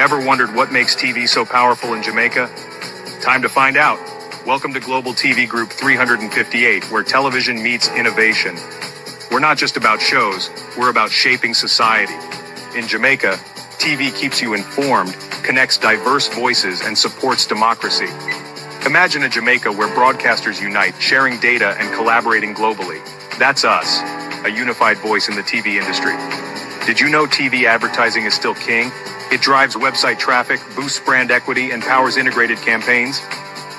Ever wondered what makes TV so powerful in Jamaica? Time to find out. Welcome to Global TV Group 358, where television meets innovation. We're not just about shows, we're about shaping society. In Jamaica, TV keeps you informed, connects diverse voices, and supports democracy. Imagine a Jamaica where broadcasters unite, sharing data and collaborating globally. That's us, a unified voice in the TV industry. Did you know TV advertising is still king? It drives website traffic, boosts brand equity, and powers integrated campaigns.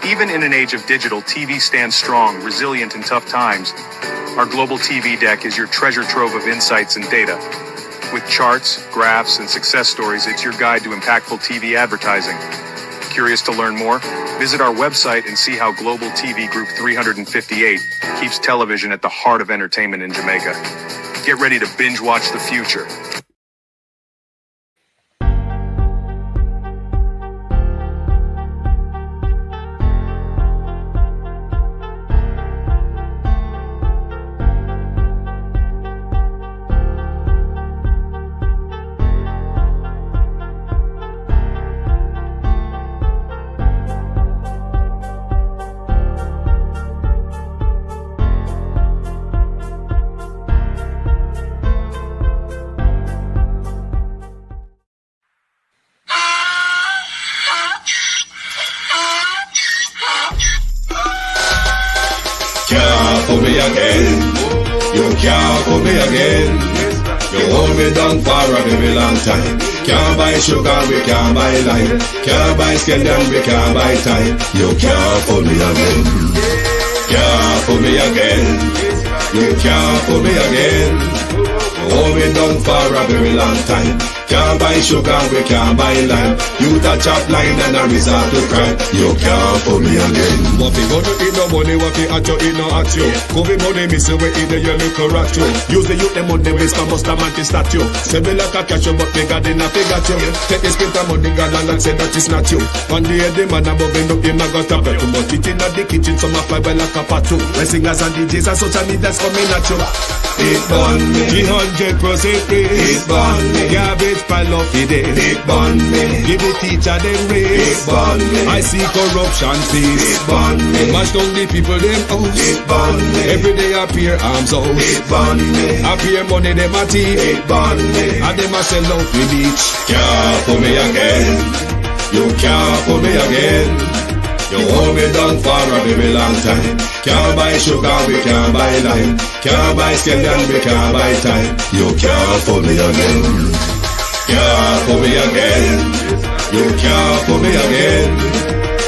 Even in an age of digital, TV stands strong, resilient in tough times. Our Global TV deck is your treasure trove of insights and data. With charts, graphs, and success stories, it's your guide to impactful TV advertising. Curious to learn more? Visit our website and see how Global TV Group 358 keeps television at the heart of entertainment in Jamaica. Get ready to binge watch the future. For me again, you can't for me again. You hold me down for a very long time. Can't buy sugar, we can't buy lime. Can't buy skin and we can't buy time. You can't for me again. Can't for me again. You can't for me again. You hold me down for a very long time. Can't buy sugar, we can't buy lime. You touch up line and a resort to crime. You can't for me again. What we gonna eat no money, what we at you, eat no at you. Covid money, miss away in the yellow correct you. Use the youth, the money, waste my most man to statue. Say me like a catch you, but me got enough, they got you. Take this bit of money, God, and say that it's not you. One day, the man above him, up him, I got a pet. But it in the kitchen, some fly by like a patu. My singers and DJs and social media's coming at you. It burn me 300% free. It burn me Garbage pile up the day. It burn me Give the teacher them It raise. burn me I see corruption please. It burn me Mash down the people them house. It burn me Every day appear arms out. It burn me Appear money them a thief. It burn me And them a sell out the beach. Can't for me again. You can't for me again. You hold me down for a very long time. Can't buy sugar, we can't buy lime. Can't buy skin and we can't buy time. You can't for me again. Can't for me again. You can't for me again.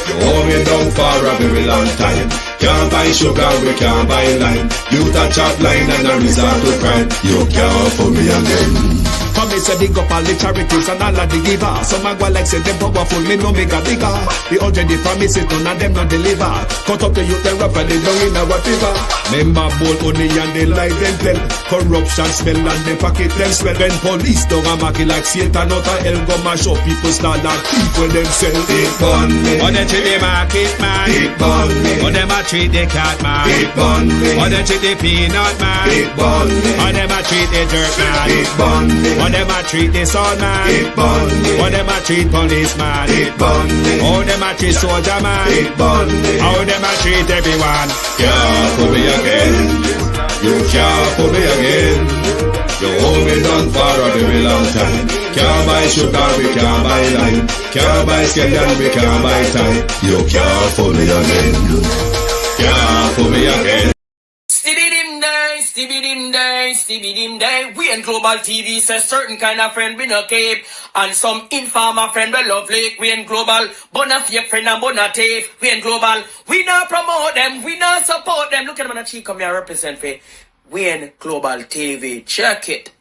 You hold me down for a very long time. Can't buy sugar, we can't buy lime. You touch up line and a resort to crime. You can't for me again. For me say dig up all the charities and all of the givers. Some a go like say them powerful, me no make a bigger. The 100 promises none of them not deliver. Cut up the youth the rap and they down in our fever. Member bowl money and they lie them tell. Corruption smell and they pocket them swell. When police don't a market like Satan out of hell go mash up people start like people themselves. It burn me On them treat the market man. It burn me On them a treat the cat man. It burn me On them treat the peanut man. It burn me On them a treat the dirt man. It burn me On them a treat the son man. It burn me How them a treat policeman. It burn me How them a treat soldier man. It burn me How them a treat everyone. Can't for me again. You can't for me again. You hold me down for a very long time. Can't buy sugar, we can't buy lime. Can't buy skin and we can't buy time. You can't for me again. Can't for me again. Stevie dim day. We in Global TV says certain kind of friend we no keep. And some informer friend we love like. We in Global, bona fake friend and bona tape. We in Global, we not promote them, we not support them. Look at them on the cheek, come here represent for. We in Global TV, check it.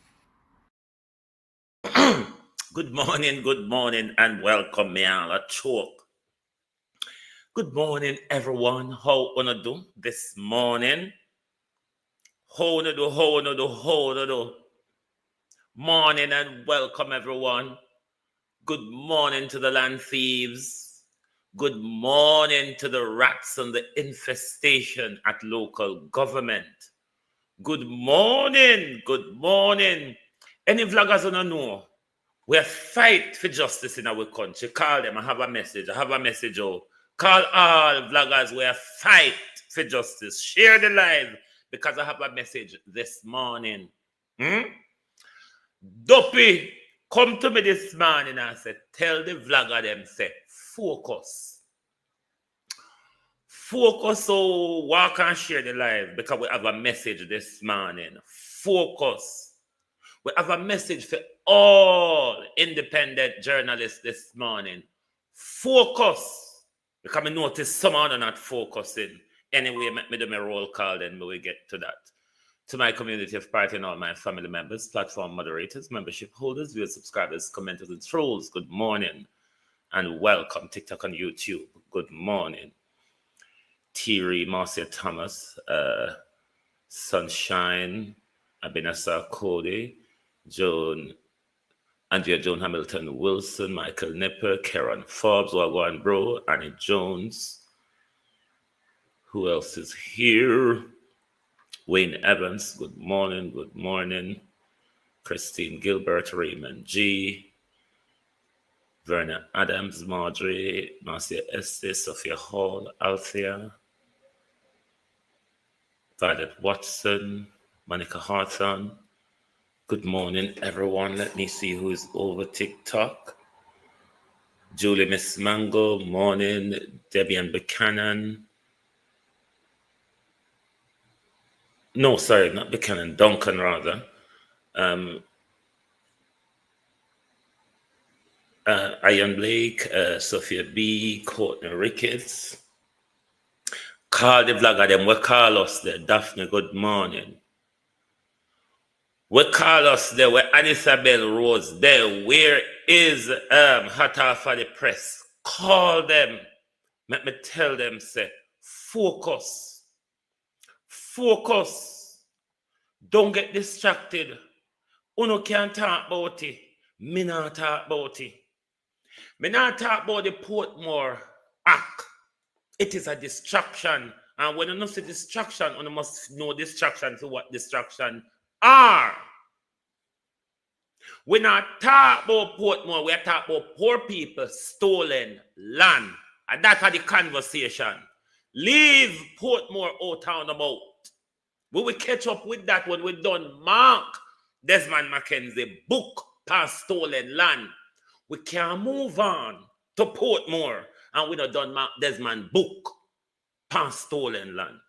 Good morning, and welcome me all a choke. Good morning, everyone. How wanna do this morning? How wanna do? Morning and welcome, everyone. Good morning to the land thieves. Good morning to the rats and the infestation at local government. Good morning. Any vloggers wanna know We fight for justice in our country. Call them. I have a message. Oh. Call all vloggers. We fight for justice. Share the live because I have a message this morning. Dopey, come to me this morning and say, tell the vlogger them, say, focus. Focus, so walk and share the live because we have a message this morning. Focus. We have a message for all independent journalists this morning. Focus. Because I notice someone are not focusing. Anyway, make me do my roll call, then we will get to that. To my community of party and all my family members, platform moderators, membership holders, viewers, subscribers, commenters, and trolls, good morning. And welcome, TikTok and YouTube. Good morning. Thierry, Marcia Thomas, Sunshine, Abinasa Cody, Andrea Joan Hamilton Wilson, Michael Nipper, Karen Forbes, Wagwan Bro, Annie Jones. Who else is here? Wayne Evans, good morning, good morning. Christine Gilbert, Raymond G. Verna Adams, Marjorie, Marcia Estes, Sophia Hall, Althea. Violet Watson, Monica Hawthorne. Good morning, everyone. Let me see who is over TikTok. Julie Miss Mango, morning. Debian Buchanan. No, sorry, not Buchanan. Duncan, rather. Ian Blake, Sophia B, Courtney Ricketts. Call the vlogger them. We call us there. Daphne, good morning. We call us there. Where Anisabel Rose there. Where is Hot Off for the Press? Call them. Let me tell them, say, focus. Focus. Don't get distracted. Uno can't talk about it. Me not talk about it. Me not talk about the Portmore Act. It is a distraction. And when you know see distraction, you must know distraction to what distraction are. We not talk about Portmore, we talk about poor people stolen land. And that's the conversation. Leave Portmore out and about. We will catch up with that when we're done. Mark Desmond McKenzie book past stolen land. We can move on to Portmore and we not done Mark Desmond book past stolen land.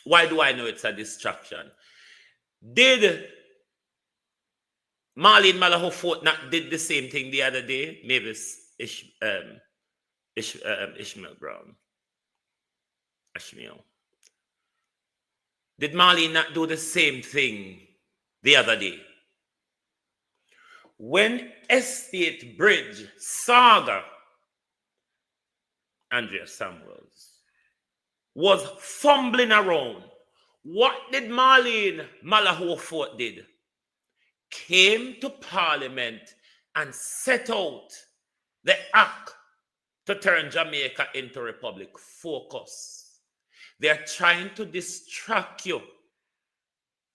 Why do I know it's a distraction? Did Marlene Malaho Fort not did the same thing the other day? Maybe Ishmael Brown. Ishmael. Did Marlene not do the same thing the other day? When Estate Bridge saga, Andrea Samuels, was fumbling around, what did Marlene Malaho Fort did? Came to Parliament and set out the act to turn Jamaica into republic. Focus. They're trying to distract you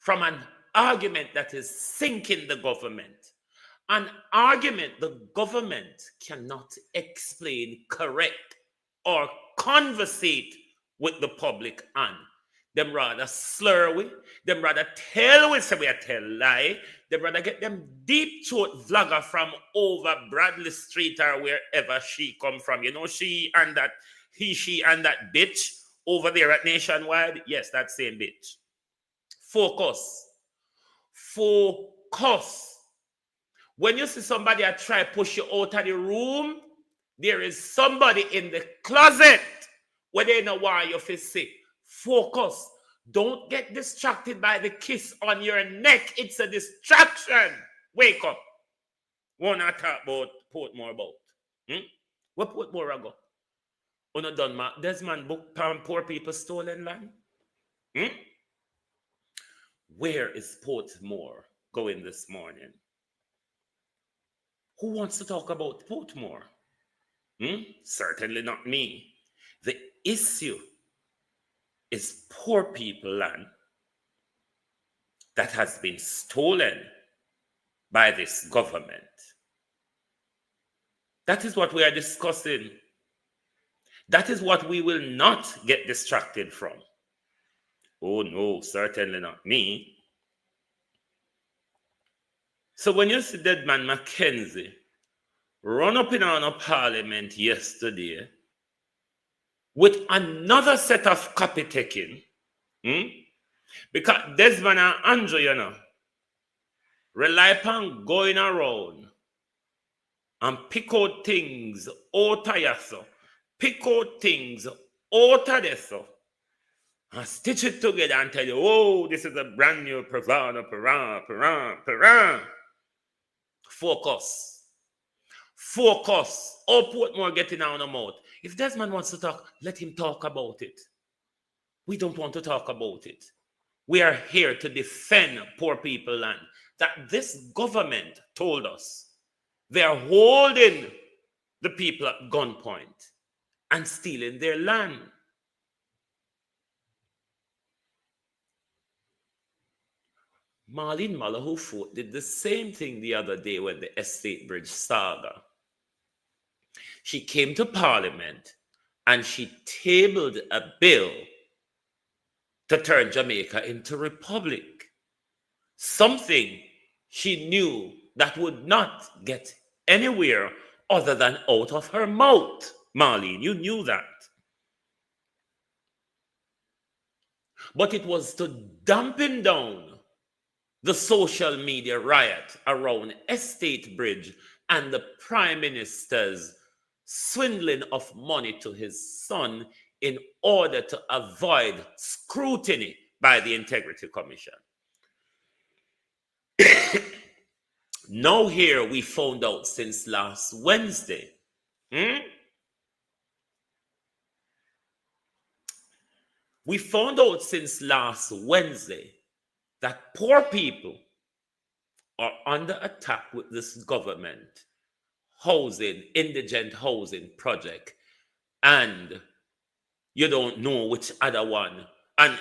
from an argument that is sinking the government. An argument the government cannot explain, correct, or conversate with the public on. Them rather slur we, them rather tell we, say we are tell lie, them rather get them deep throat vlogger from over Bradley Street or wherever she come from. You know, she and that bitch over there at Nationwide. Yes, that same bitch. Focus. Focus. When you see somebody that try to push you out of the room, there is somebody in the closet where they know why you feel sick. Focus. Don't get distracted by the kiss on your neck. It's a distraction. Wake up. What not talk about Portmore about? What Portmore ago? Una done Desmond book poor people stolen land? Where is Portmore going this morning? Who wants to talk about Portmore? Certainly not me. The issue is poor people land that has been stolen by this government. That is what we are discussing. That is what we will not get distracted from. Oh no, certainly not me. So when you see Desmond McKenzie run up in our parliament yesterday with another set of copy taking, because Desmond and Andrew, rely upon going around and pick out things out of yourself, pick out things out of yourself, and stitch it together and tell you, oh, this is a brand new Pravana. Focus. Oh, Portmore getting out of the mouth. If Desmond wants to talk, let him talk about it. We don't want to talk about it. We are here to defend poor people land. That this government told us they are holding the people at gunpoint and stealing their land. Marlene Malahufo did the same thing the other day with the Estate Bridge saga. She came to Parliament and she tabled a bill to turn Jamaica into republic. Something she knew that would not get anywhere other than out of her mouth. Marlene, you knew that. But it was to dampen down the social media riot around Estate Bridge and the Prime Minister's swindling of money to his son in order to avoid scrutiny by the Integrity Commission. Now here we found out since last Wednesday. We found out since last Wednesday that poor people are under attack with this government housing, indigent housing project, and you don't know which other one. And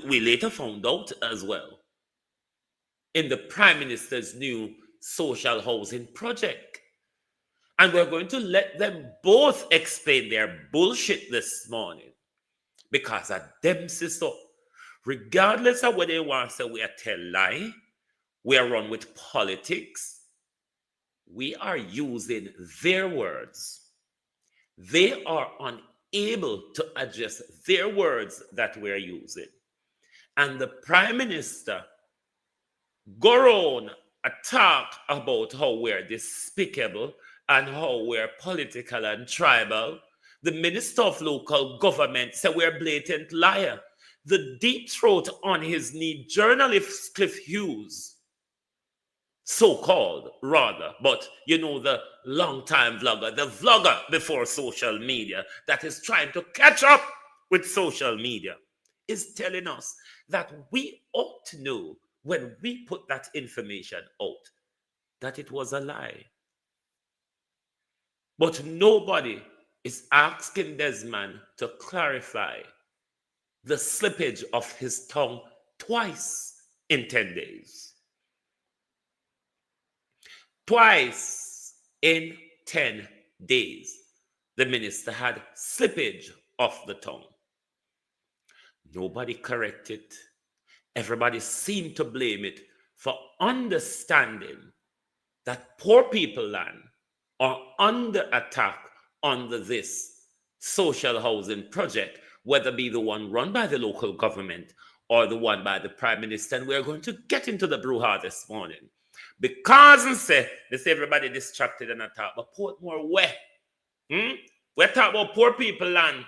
we later found out as well in the Prime Minister's new social housing project. And we're going to let them both explain their bullshit this morning, because of them, sister, regardless of whether they want to say we are tell lie, we are run with politics, we are using their words. They are unable to adjust their words that we're using. And the Prime Minister go around and talk about how we're despicable and how we're political and tribal. The Minister of Local Government said we're blatant liar. The deep throat on his knee journalist Cliff Hughes, so-called rather, but you know, the long-time vlogger, the vlogger before social media that is trying to catch up with social media, is telling us that we ought to know when we put that information out that it was a lie. But nobody is asking Desmond to clarify the slippage of his tongue twice in 10 days. Twice in 10 days, the minister had slippage of the tongue. Nobody corrected. Everybody seemed to blame it for understanding that poor people land are under attack under this social housing project, whether it be the one run by the local government or the one by the Prime Minister. And we're going to get into the brouhaha this morning. Because they say everybody distracted and attack, but Portmore where? We're talking about poor people land.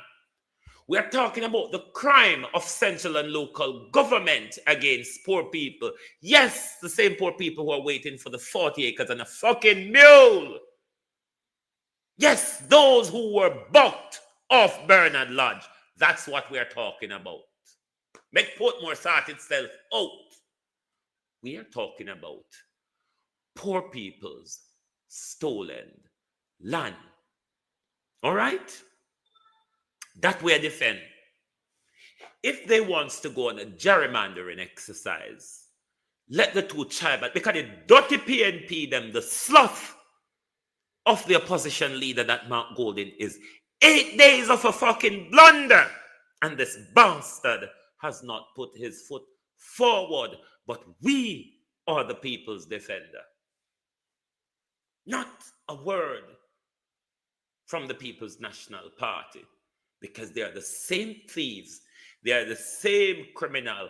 We're talking about the crime of central and local government against poor people. Yes, the same poor people who are waiting for the 40 acres and a fucking mule. Yes, those who were bucked off Bernard Lodge. That's what we're talking about. Make Portmore sort itself out. We are talking about poor people's stolen land. All right? That we are defending. If they want to go on a gerrymandering exercise, let the two try, but because the dirty PNP, them, the sloth of the opposition leader, that Mark Golding, is 8 days of a fucking blunder. And this bastard has not put his foot forward. But we are the people's defender. Not a word from the People's National Party, because they are the same thieves. They are the same criminal.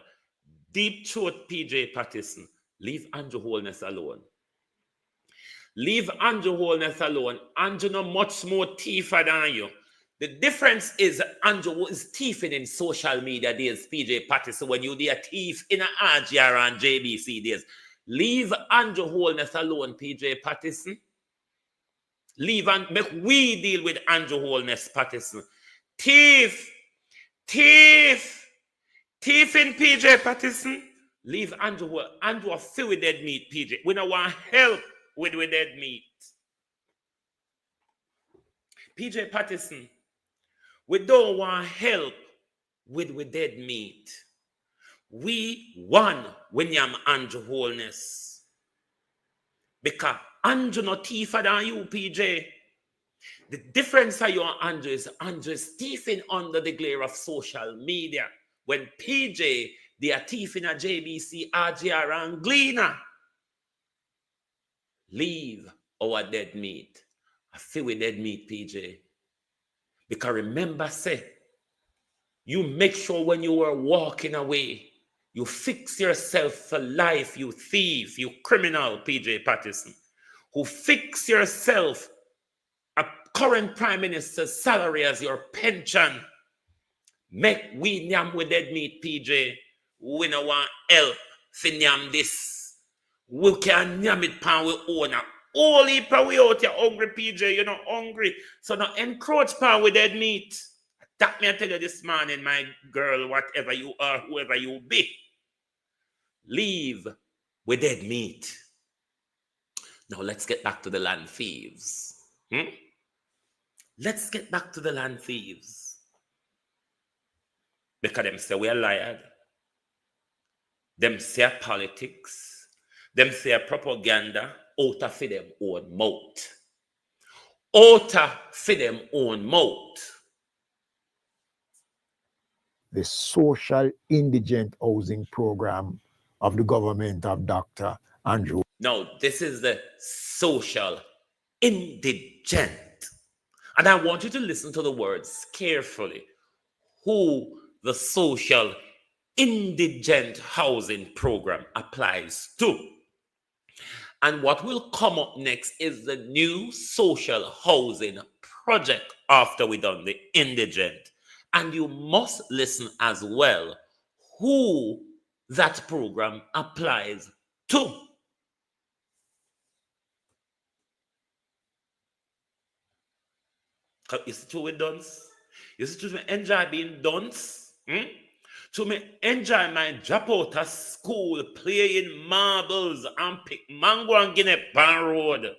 Deep throat PJ Patterson. Leave Andrew Holness alone. Leave Andrew Holness alone. Andrew no much more thiefer than you. The difference is Andrew is thieving in social media days, PJ Patterson, when you a thief in a RGR and JBC days. Leave Andrew Holness alone, PJ Patterson. Leave and make we deal with Andrew Holness, Patterson. Thief in PJ Patterson. Leave Andrew. Andrew a fill with dead meat, PJ. We don't want help with dead meat. PJ Patterson, we don't want help with dead meat. We won when you am Andrew Holness. Because Andrew not thiefer than you, PJ. The difference for you and Andrew is thieving under the glare of social media. When PJ, they are thieving at JBC, RGR, and Gleaner. Leave our dead meat. I feel with dead meat, PJ. Because remember, say, you make sure when you are walking away, you fix yourself for life, you thief, you criminal, PJ Patterson, who fix yourself a current prime minister's salary as your pension. Make we nyam with dead meat, PJ. We no want help for nyam this. We can nyam it pan we owner. All people we out here hungry, PJ. You're not hungry. So not encroach pan with dead meat. That me I tell you this morning, my girl, whatever you are, whoever you be. Leave with dead meat. Now let's get back to the land thieves. Let's get back to the land thieves. Because them say we're lied. Them say politics. Them say propaganda. Out of them own mouth. Out of them own mouth. The social indigent housing program of the government of Dr. Andrew. Now, this is the social indigent. And I want you to listen to the words carefully. Who the social indigent housing program applies to. And what will come up next is the new social housing project after we done the indigent. And you must listen as well who that program applies to. You see to me dunce? You see to me enjoy being dunce? To me enjoy my drop out of school, playing marbles and pick mango and guinea pan road.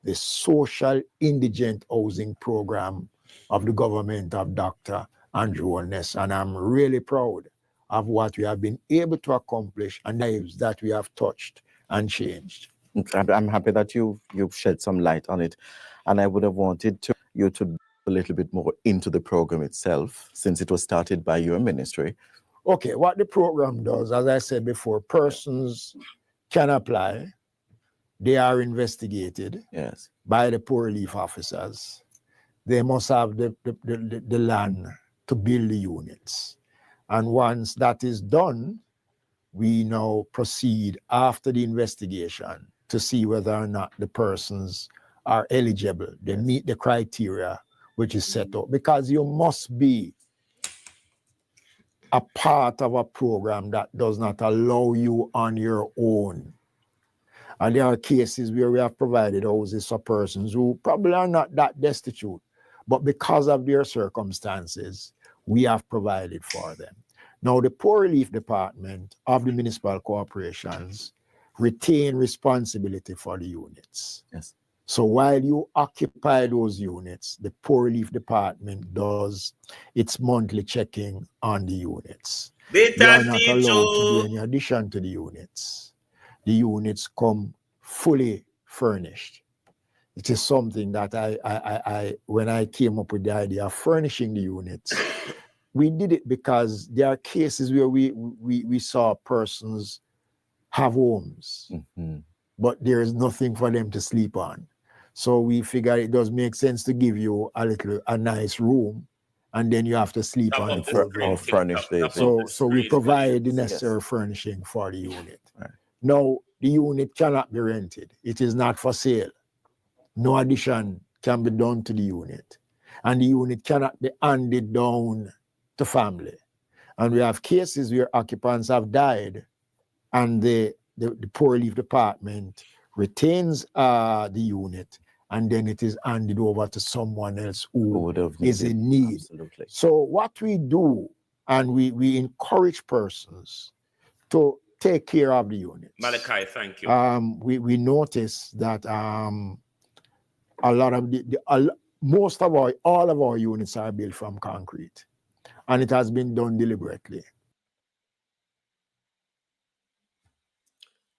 The social indigent housing program of the government of Dr. Andrew Holness, and I'm really proud of what we have been able to accomplish and lives that we have touched and changed. I'm happy that you've shed some light on it, and I would have wanted you to a little bit more into the program itself, since it was started by your ministry. Okay, what the program does, as I said before, persons can apply. They are investigated by the poor relief officers. They must have the land to build the units. And once that is done, we now proceed after the investigation to see whether or not the persons are eligible. They meet the criteria which is set up, because you must be a part of a program that does not allow you on your own. And there are cases where we have provided houses for persons who probably are not that destitute, but because of their circumstances, we have provided for them. Now, the Poor Relief Department of the municipal corporations retain responsibility for the units. Yes. So while you occupy those units, the Poor Relief Department does its monthly checking on the units. They are not allowed to do any addition to the units. The units come fully furnished. It is something that I when I came up with the idea of furnishing the units, we did it because there are cases where we saw persons have homes, but there is nothing for them to sleep on. So we figured it does make sense to give you a nice room, and then you have to sleep on the full room. Furnish So we provide the necessary furnishing for the unit. Right. Now, the unit cannot be rented. It is not for sale. No addition can be done to the unit. And the unit cannot be handed down to family. And we have cases where occupants have died and the poor relief department retains the unit, and then it is handed over to someone else who is in need. Absolutely. So what we do, and we encourage persons to take care of the units. Malachi, thank you. We notice that a lot of all of our units are built from concrete, and it has been done deliberately.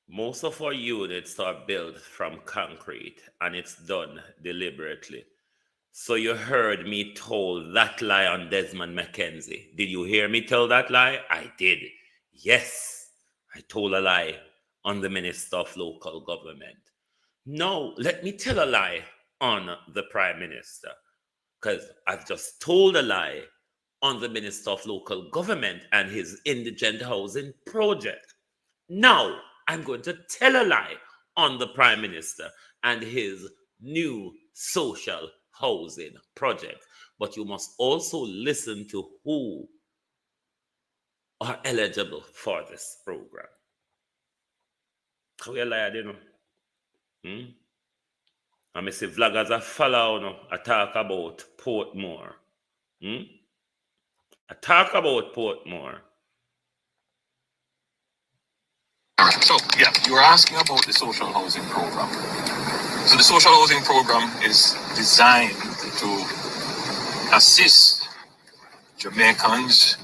Most of our units are built from concrete, and it's done deliberately. So you heard me tell that lie on Desmond McKenzie. Did you hear me tell that lie? I did. Yes, I told a lie on the Minister of Local Government. No, let me tell a lie on the Prime Minister, because I've just told a lie on the Minister of Local Government and his indigent housing project. Now, I'm going to tell a lie on the Prime Minister and his new social housing project. But you must also listen to who are eligible for this program. How you lie, you know? I see vloggers are follow I talk about Portmore. I talk about Portmore. So, yeah, you were asking about the social housing program. So the social housing program is designed to assist Jamaicans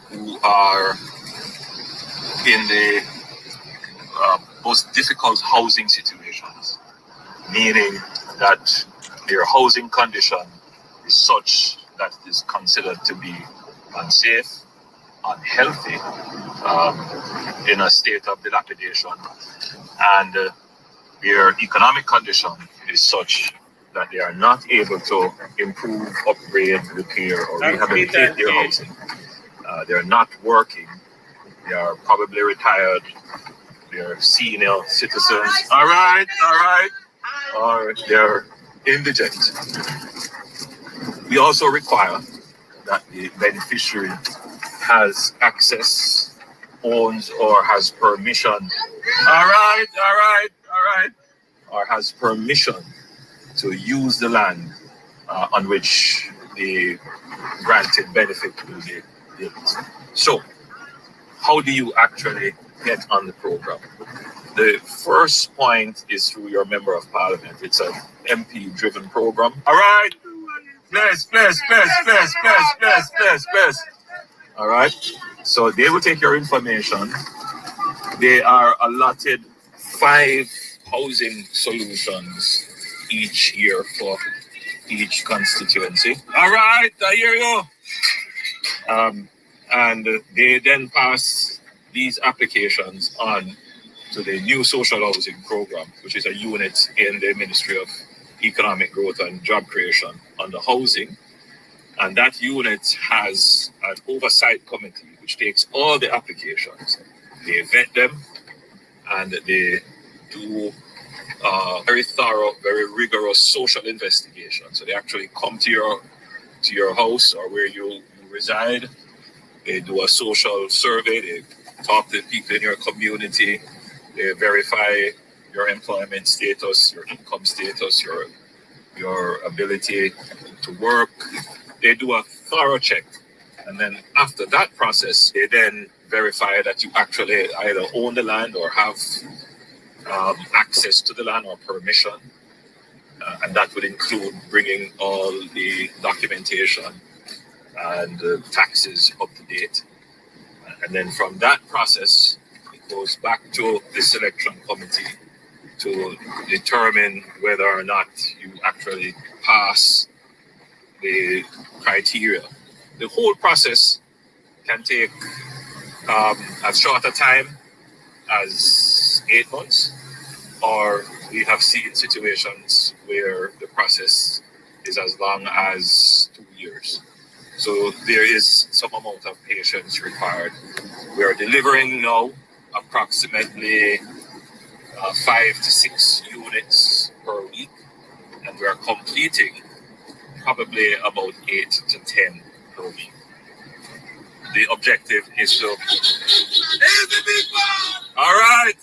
who are in the most difficult housing situations, meaning that their housing condition is such that it is considered to be unsafe, unhealthy, in a state of dilapidation, and their economic condition is such that they are not able to improve, upgrade, repair, or rehabilitate their housing. They're not working. They are probably retired. They're senior citizens. All right. Or they're indigent. We also require that the beneficiary has access, owns, or has permission. All right. Or has permission to use the land on which the granted benefit will be built. So, how do you actually get on the program? The first point is through your member of parliament. It's an MP-driven program. All right. Bless. All right. So they will take your information. They are allotted 5 housing solutions each year for each constituency. All right, I hear you. And they then pass these applications on to the new social housing program, which is a unit in the Ministry of Economic Growth and Job Creation under housing. And that unit has an oversight committee which takes all the applications. They vet them and they do very thorough, very rigorous social investigation. So they actually come to your house or where you reside. They do a social survey. They talk to people in your community. They verify your employment status, your income status, your ability to work. They do a thorough check. And then after that process, they then verify that you actually either own the land or have access to the land or permission. And that would include bringing all the documentation and taxes up to date. And then from that process, it goes back to the selection committee to determine whether or not you actually pass the criteria. The whole process can take as short a time as 8 months, or we have seen situations where the process is as long as 2 years. So there is some amount of patience required. We are delivering now approximately 5 to 6 units per week, and we are completing probably about 8 to 10 per week. The objective is to... All right!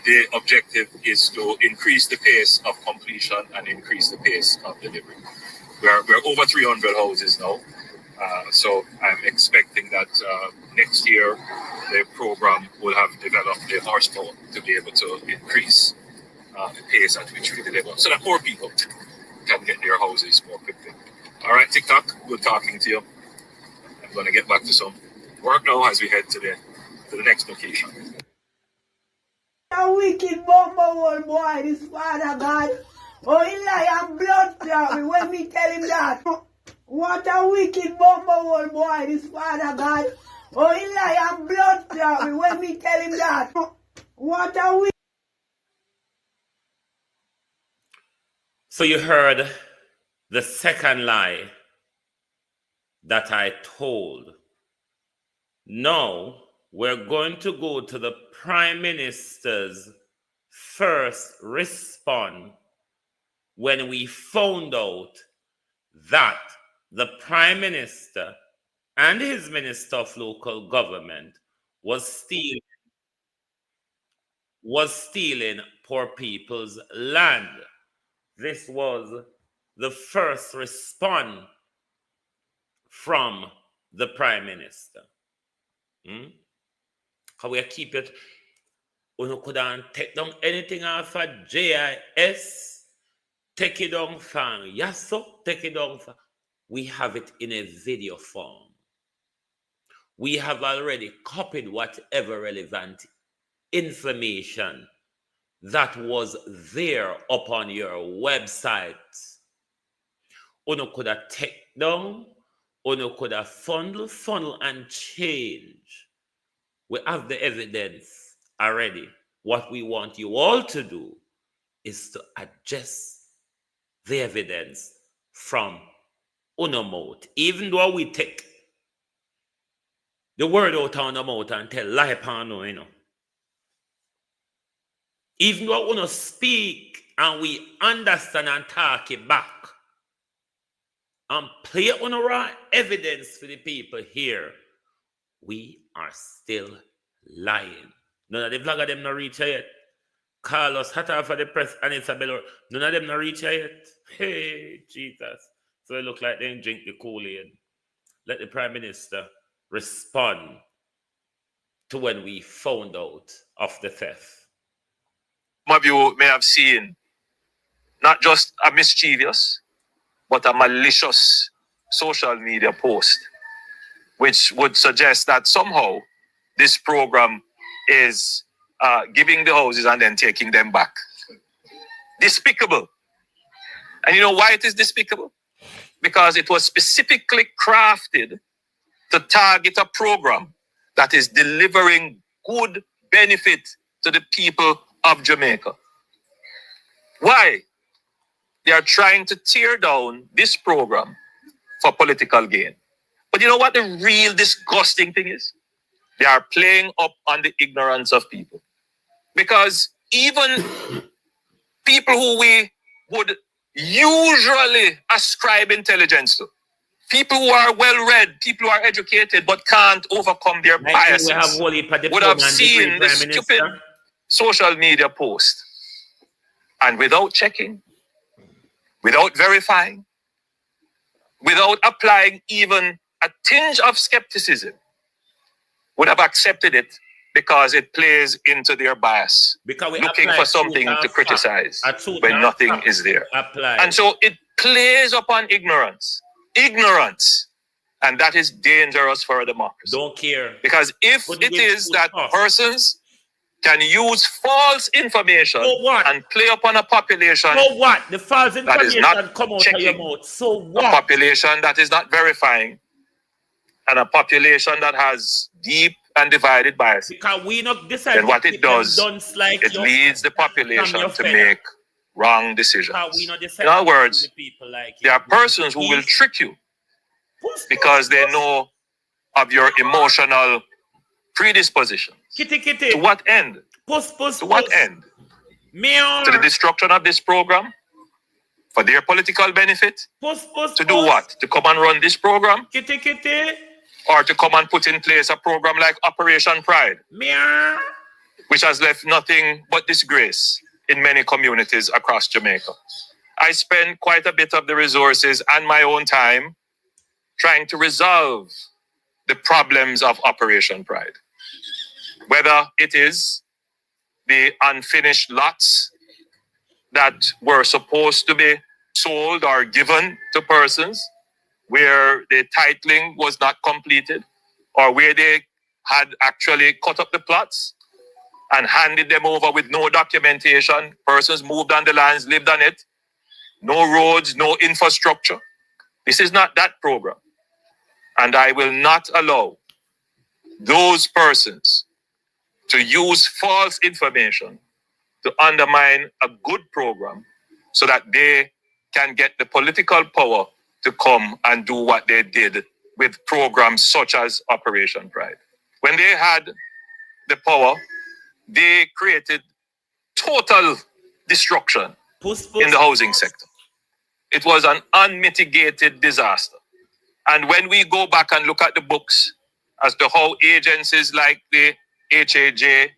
The objective is to increase the pace of completion and increase the pace of delivery. We're over 300 houses now, so I'm expecting that next year the program will have developed the horsepower to be able to increase the pace at which we deliver, so that more people can get their houses more quickly. All right, TikTok, good talking to you. I'm going to get back to some work now as we head to the next location. A wicked bumper old boy, this father God. Oh, he lie and blood clot me when me tell him that. What a wicked bumper old boy, this father God. Oh, he lie and blood clot me when me tell him that. What a wicked... So you heard the second lie that I told. Now we're going to go to the Prime Minister's first response when we found out that the Prime Minister and his Minister of Local Government was stealing poor people's land. This was the first response from the Prime Minister. How we keep it? We couldn't take down anything off of JIS, take it down from Yasso, take it down from... We have it in a video form. We have already copied whatever relevant information that was there upon your website. Uno could have take down, Uno could have funnel and change. We have the evidence already. What we want you all to do is to adjust the evidence from Uno mouth. Even though we take the word out on the mouth and tell lie upon you know. Even though Uno speak and we understand and talk it back and play on raw evidence for the people here, we are still lying. None of the vlogger them not reach yet. Carlos Hatta for the press and Isabella, none of them not reach yet. Hey, Jesus. So it look like they drink the Kool-Aid. Let the Prime Minister respond to when we found out of the theft. Some of you may have seen not just a mischievous, but a malicious social media post, which would suggest that somehow this program is giving the houses and then taking them back. Despicable. And you know why it is despicable? Because it was specifically crafted to target a program that is delivering good benefit to the people of Jamaica. Why? They are trying to tear down this program for political gain. But you know what the real disgusting thing is? They are playing up on the ignorance of people. Because even people who we would usually ascribe intelligence to, people who are well-read, people who are educated but can't overcome their biases, would have seen this stupid social media post. And without checking, without verifying, without applying even a tinge of skepticism, would have accepted it because it plays into their bias, looking for something to criticize when nothing is there. And so it plays upon ignorance. Ignorance. And that is dangerous for a democracy. Don't care. Because if it is that persons can use false information and play upon a population so what? The false that is information not come out of your checking, mouth. So what? a population that is not verifying, and a population that has deep and divided biases, because we not decide, then what it does, like it leads the population to make wrong decisions. In other words, there are persons who will trick you because they know of your emotional predisposition. To what end? To what end? To the destruction of this program? For their political benefit? To do what? To come and run this program? Or to come and put in place a program like Operation Pride, which has left nothing but disgrace in many communities across Jamaica. I spend quite a bit of the resources and my own time trying to resolve the problems of Operation Pride. Whether it is the unfinished lots that were supposed to be sold or given to persons where the titling was not completed, or where they had actually cut up the plots and handed them over with no documentation. Persons moved on the lands, lived on it. No roads, no infrastructure. This is not that program. And I will not allow those persons to use false information to undermine a good program so that they can get the political power to come and do what they did with programs such as Operation Pride. When they had the power, they created total destruction in the housing sector. It was an unmitigated disaster. And when we go back and look at the books as to how agencies like the HAJ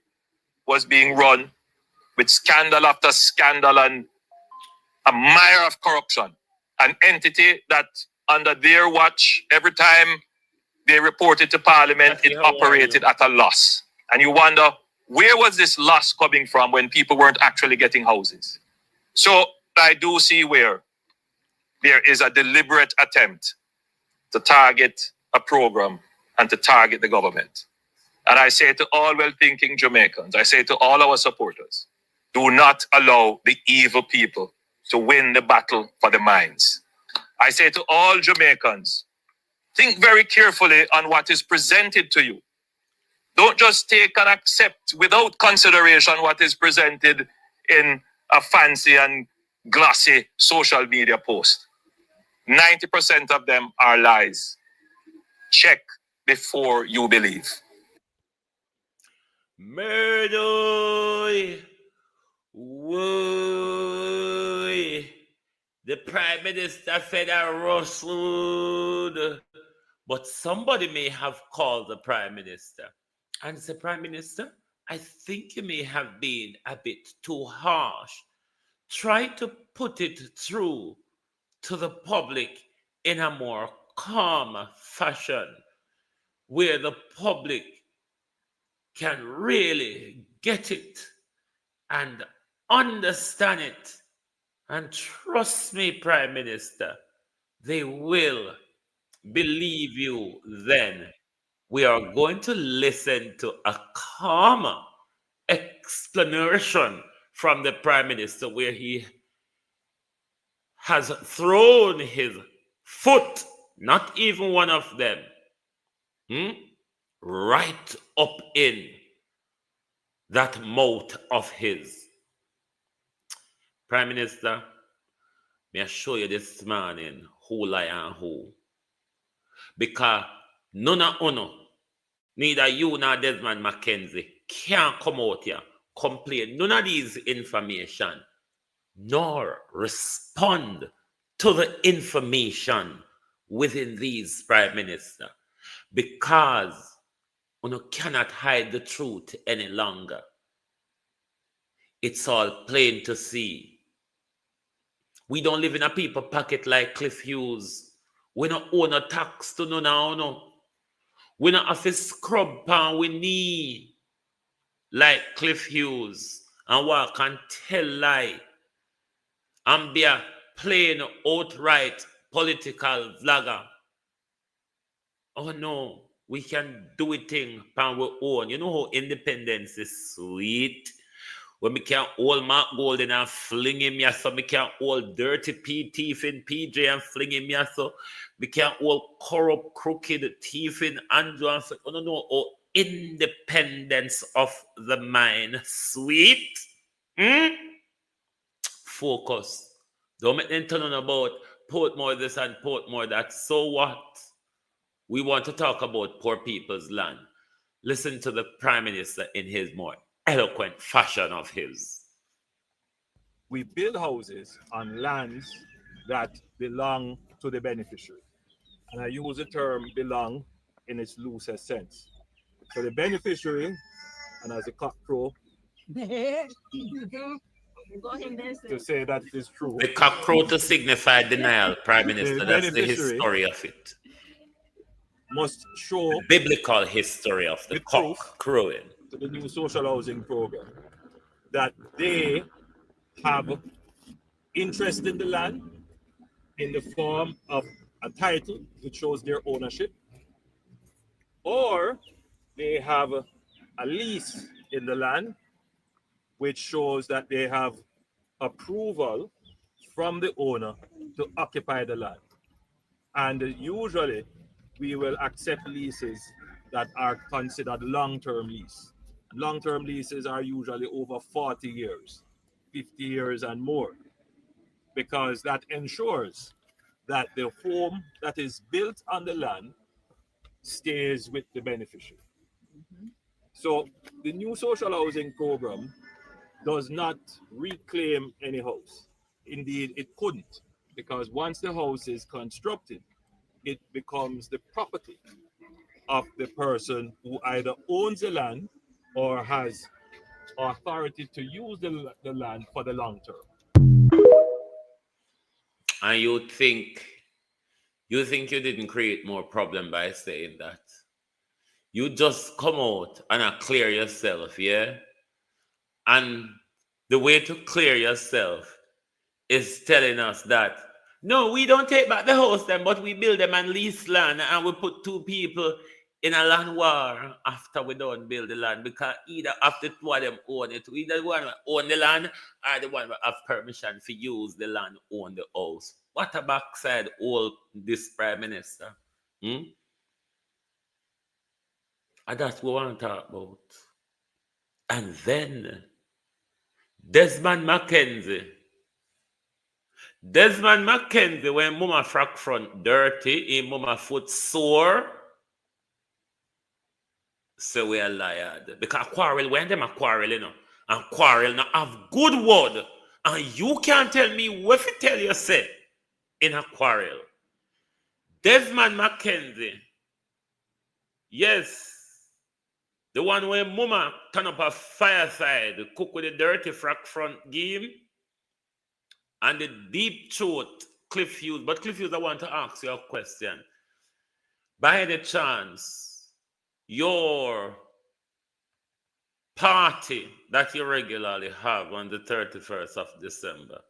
was being run with scandal after scandal and a mire of corruption, an entity that under their watch, every time they reported to Parliament, it operated at a loss. And you wonder, where was this loss coming from when people weren't actually getting houses? So I do see where there is a deliberate attempt to target a program and to target the government. And I say to all well-thinking Jamaicans, I say to all our supporters, do not allow the evil people to win the battle for the minds. I say to all Jamaicans, think very carefully on what is presented to you. Don't just take and accept without consideration what is presented in a fancy and glossy social media post. 90% of them are lies. Check before you believe. Murder. Whoa. The Prime Minister said I rustled. But somebody may have called the Prime Minister and said, Prime Minister, I think you may have been a bit too harsh. Try to put it through to the public in a more calm fashion where the public can really get it and understand it. And trust me, Prime Minister, they will believe you then. We are going to listen to a calmer explanation from the Prime Minister where he has thrown his foot, not even one of them, right up in that mouth of his. Prime Minister, may I show you this morning who lie and who. Because none of you, neither you nor Desmond McKenzie, can't come out here, complain none of these information, nor respond to the information within these, Prime Minister, because you cannot hide the truth any longer. It's all plain to see. We don't live in a people pocket like Cliff Hughes. We don't own a tax to no. We don't have to scrub pan we knee like Cliff Hughes and walk and tell lie and be a plain outright political vlogger. oh no, we can do it thing on our own. You know how independence is sweet? When we can hold Mark Golden and fling him here, so we can hold dirty P thief in PJ and fling him here, so we can hold corrupt, crooked thief in Andrew and oh no, no, oh, independence of the mind. Sweet. Focus. Don't make them turn on about Portmore this and Portmore that. So what? We want to talk about poor people's land. Listen to the Prime Minister in his more eloquent fashion of his. We build houses on lands that belong to the beneficiary. And I use the term belong in its loosest sense. So the beneficiary, and as a cockcrow, to say that it is true. The cockcrow to signify denial, Prime Minister. That's the history of it. Must show the biblical history of the cock crowing to the new social housing program that they have interest in the land in the form of a title which shows their ownership, or they have a lease in the land which shows that they have approval from the owner to occupy the land. And usually we will accept leases that are considered long-term lease. Long-term leases are usually over 40 years, 50 years and more, because that ensures that the home that is built on the land stays with the beneficiary. So the new social housing program does not reclaim any house. Indeed, it couldn't, because once the house is constructed, it becomes the property of the person who either owns the land or has authority to use the land for the long term. And you think you didn't create more problem by saying that? You just come out and clear yourself, yeah? And the way to clear yourself is telling us that no, we don't take back the house then, but we build them and lease land, and we put two people in a land war after we don't build the land, because either after two of them own it, either the one own the land or the one have permission to use the land, own the house. What a backside all this Prime Minister. And that's what we want to talk about. And then Desmond McKenzie, when mama frack front dirty, in mama foot sore, so we are liar. Because quarrel, when them a quarrel, you know, and quarrel now have good word, and you can't tell me what to tell you say in a quarrel. Desmond McKenzie, yes, the one where mama turn up a fireside, cook with the dirty frack front game, and the deep throat Cliff Hughes. But Cliff Hughes, I want to ask you a question. By the chance, your party that you regularly have on the 31st of December,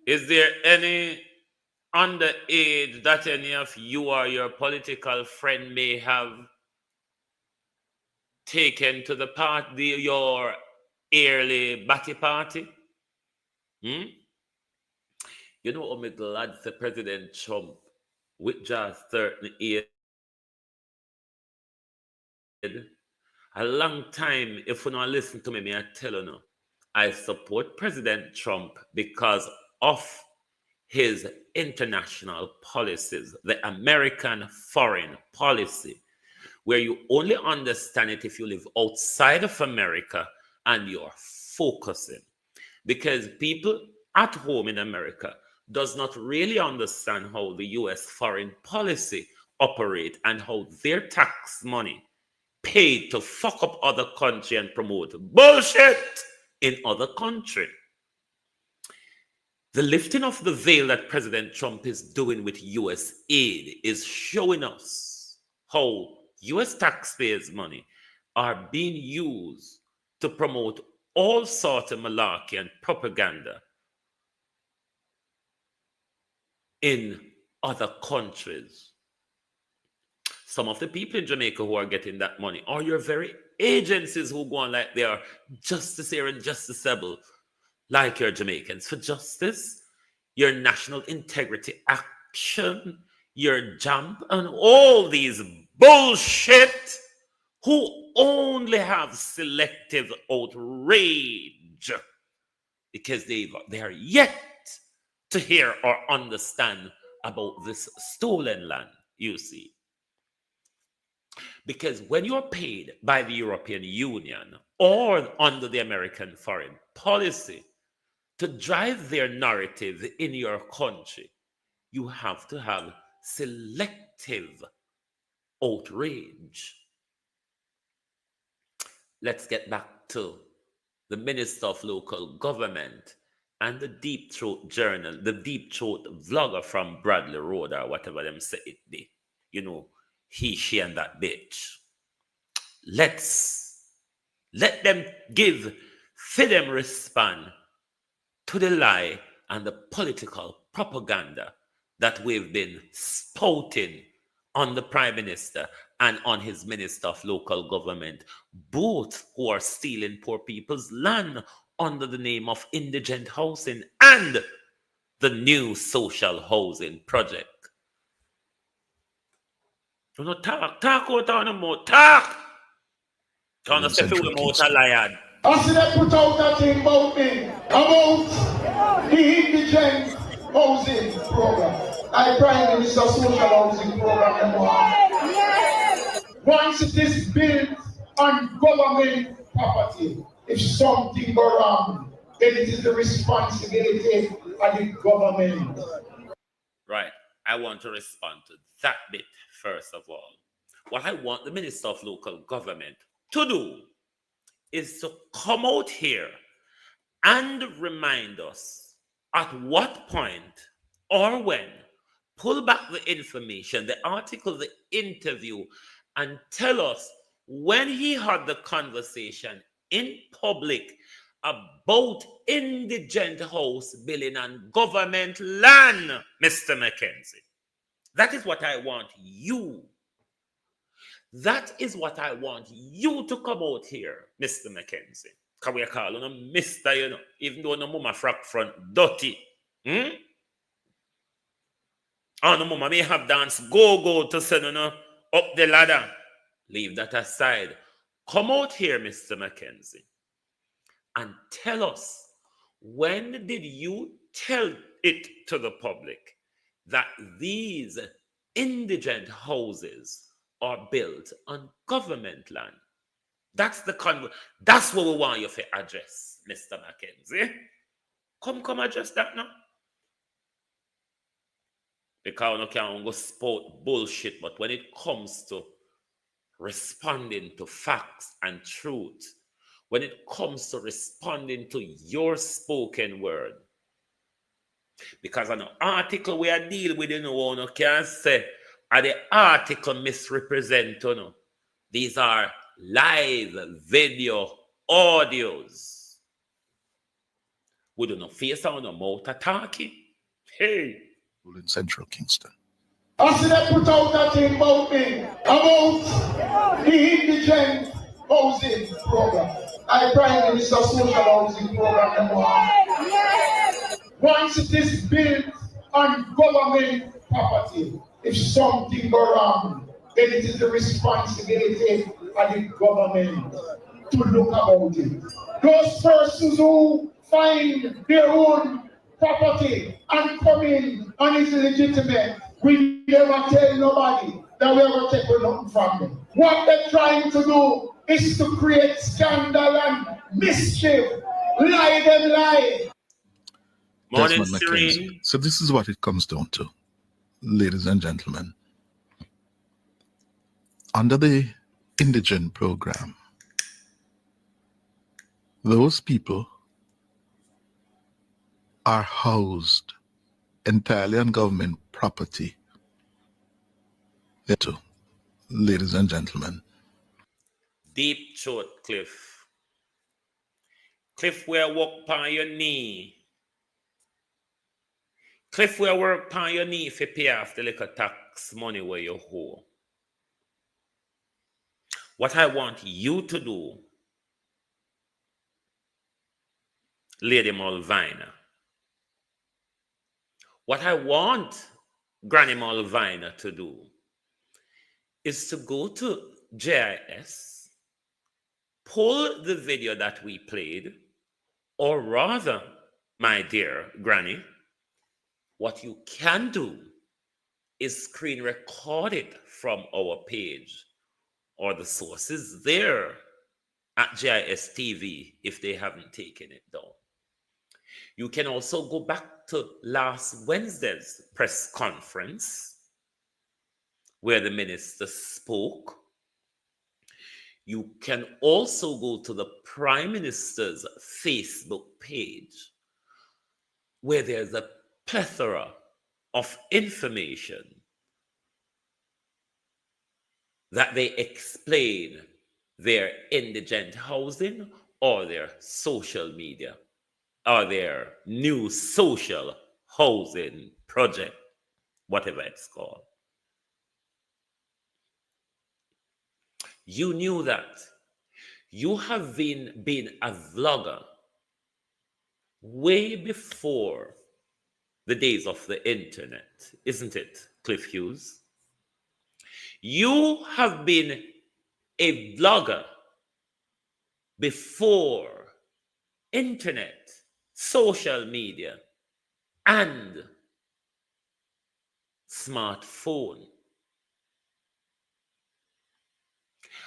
is there any underage that any of you or your political friend may have taken to the party, your early batty party? You know, I'm glad the President Trump with just certain age, a long time, if you don't listen to me, I tell you now, I support President Trump because of his international policies, the American foreign policy, where you only understand it if you live outside of America and you're focusing. Because people at home in America does not really understand how the US foreign policy operate and how their tax money paid to fuck up other country and promote bullshit in other country. The lifting of the veil that President Trump is doing with US aid is showing us how US taxpayers' money are being used to promote all sorts of malarkey and propaganda in other countries. Some of the people in Jamaica who are getting that money are your very agencies who go on like they are justiciar and justiciable, like your Jamaicans for Justice, your National Integrity Action, your JAMP, and all these bullshit who only have selective outrage because they are yet to hear or understand about this stolen land, you see. Because when you're paid by the European Union or under the American foreign policy to drive their narrative in your country, you have to have selective outrage. Let's get back to the Minister of Local Government and the Deep Throat Journal, the Deep Throat vlogger from Bradley Road or whatever them say it be. You know, he, she, and that bitch. Let them for them respond to the lie and the political propaganda that we've been spouting on the Prime Minister and on his Minister of Local Government, both who are stealing poor people's land under the name of indigent housing and the new social housing project. You know, talk out on the mouth, talk! On the step with mouth a lion. I see they put out that thing about me, about the indigent housing program. I Prime Minister social housing program. Once it is built on government property, if something go wrong, then it is the responsibility of the government. Right. I want to respond to that bit first of all. What I want the Minister of Local Government to do is to come out here and remind us at what point or when, pull back the information, the article, the interview, and tell us when he had the conversation in public about indigent house building on government land, Mr. McKenzie. That is what I want you. That is what I want you to come out here, Mr. McKenzie. Because we are calling him Mr., you know, even though no mama frack front dirty. Oh, no mama may have dance go to send you know, up the ladder. Leave that aside. Come out here, Mr. McKenzie, and tell us, when did you tell it to the public that these indigent houses are built on government land? That's that's what we want you to address, Mr. McKenzie. Come address that now. Because we can't go spout bullshit, but when it comes to responding to facts and truth, when it comes to responding to your spoken word, because an article we are dealing with, you know, one can say, are the article misrepresent, you know? These are live video audios. We do not face on a mouth attacking. Hey. In Central Kingston. I see they put out that thing about me, about the indigent housing program. I Prime Minister social housing program. Once it is built on government property, if something go wrong, then it is the responsibility of the government to look about it. Those persons who find their own property and come in and it's legitimate, we never tell nobody that we ever take nothing from them. What they're trying to do is to create scandal and mischief. Lie. Morning, Desmond McKenzie. So this is what it comes down to, ladies and gentlemen. Under the indigent program, those people are housed entirely on government property. Ladies and gentlemen. Deep throat, Cliff. Cliff, where walk on your knee. Cliff, we work on your knee if you pay off the little tax money where you owe. What I want you to do, Lady Mulvina, what I want Granny Mulvina to do is to go to JIS, pull the video that we played, or rather, my dear Granny, what you can do is screen record it from our page or the sources there at JIS TV if they haven't taken it down. You can also go back to last Wednesday's press conference where the minister spoke. You can also go to the Prime Minister's Facebook page where there's a plethora of information that they explain their indigent housing or their social media or their new social housing project, whatever it's called. You knew that. You have been a vlogger way before the days of the internet, isn't it, Cliff Hughes? You have been a vlogger before internet, social media, and smartphone.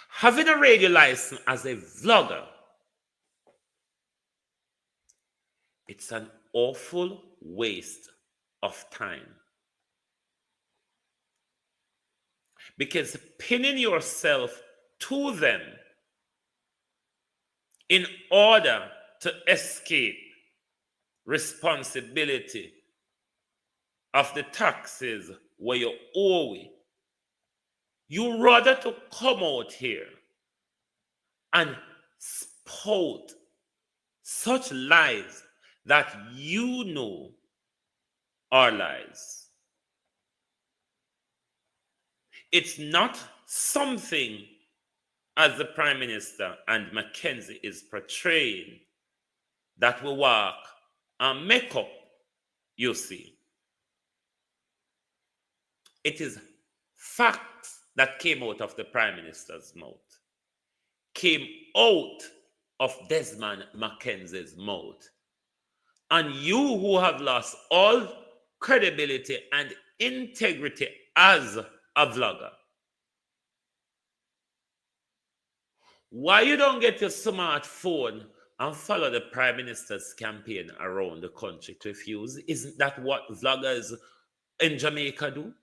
Having a radio license as a vlogger, it's an awful waste of time. Because pinning yourself to them in order to escape responsibility of the taxes where you owe it, you rather to come out here and spout such lies that you know are lies. It's not something as the Prime Minister and McKenzie is portraying that will walk and make up, you see. It is facts that came out of the Prime Minister's mouth, came out of Desmond McKenzie's mouth. And you who have lost all credibility and integrity as a vlogger, why you don't get your smartphone and follow the Prime Minister's campaign around the country, Cliff Hughes? Isn't that what vloggers in Jamaica do?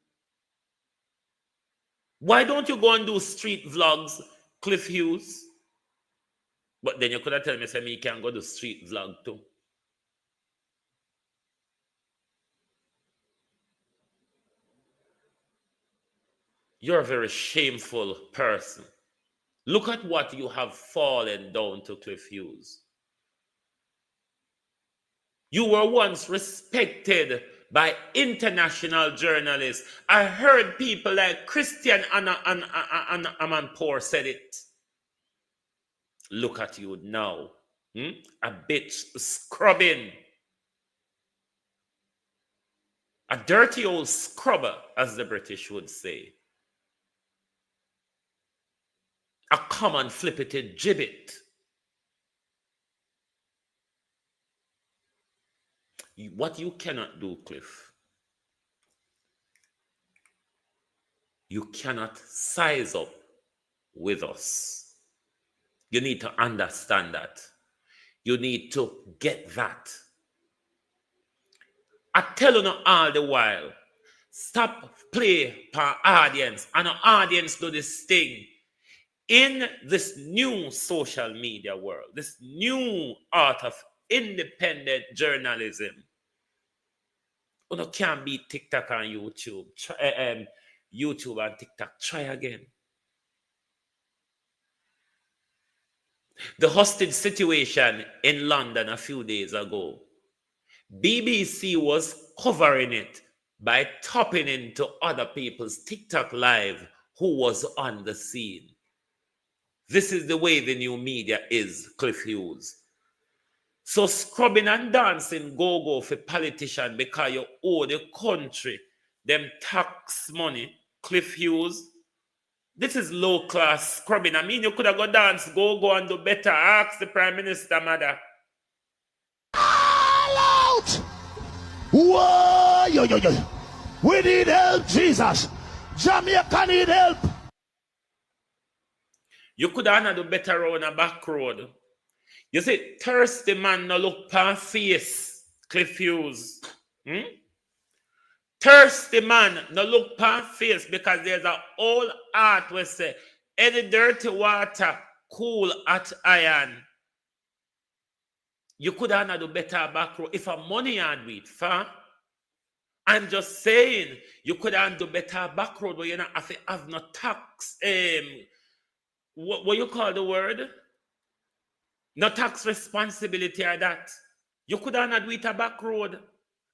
Why don't you go and do street vlogs, Cliff Hughes? But then you could have told me, say, me can go do street vlog too. You're a very shameful person. Look at what you have fallen down to, Cliff Hughes. You were once respected by international journalists. I heard people like Christian Amanpour said it. Look at you now. A bitch scrubbing. A dirty old scrubber, as the British would say. A common flippity gibbet. What you cannot do, Cliff, you cannot size up with us. You need to understand that. You need to get that. I tell you all the while, stop play for audience, and our audience do this thing. In this new social media world, this new art of independent journalism, you can't be TikTok and YouTube. YouTube and TikTok, try again. The hostage situation in London a few days ago, BBC was covering it by tapping into other people's TikTok live who was on the scene. This is the way the new media is, Cliff Hughes. So scrubbing and dancing go for politician because you owe the country them tax money, Cliff Hughes. This is low-class scrubbing. I mean, you could have go dance, go and do better. Ask the Prime Minister, mother. All out! Whoa! Yo. We need help, Jesus. Jamaica need help. You could have do better on a back road. You see, thirsty man no look past face, Cliff Hughes. Thirsty man no look past face because there's an old art where say, any dirty water cool at iron. You could have do better back road if a money had with far. I'm just saying you could have do better back road where you not have no tax. What you call the word? No tax responsibility or that. You could not do it a back road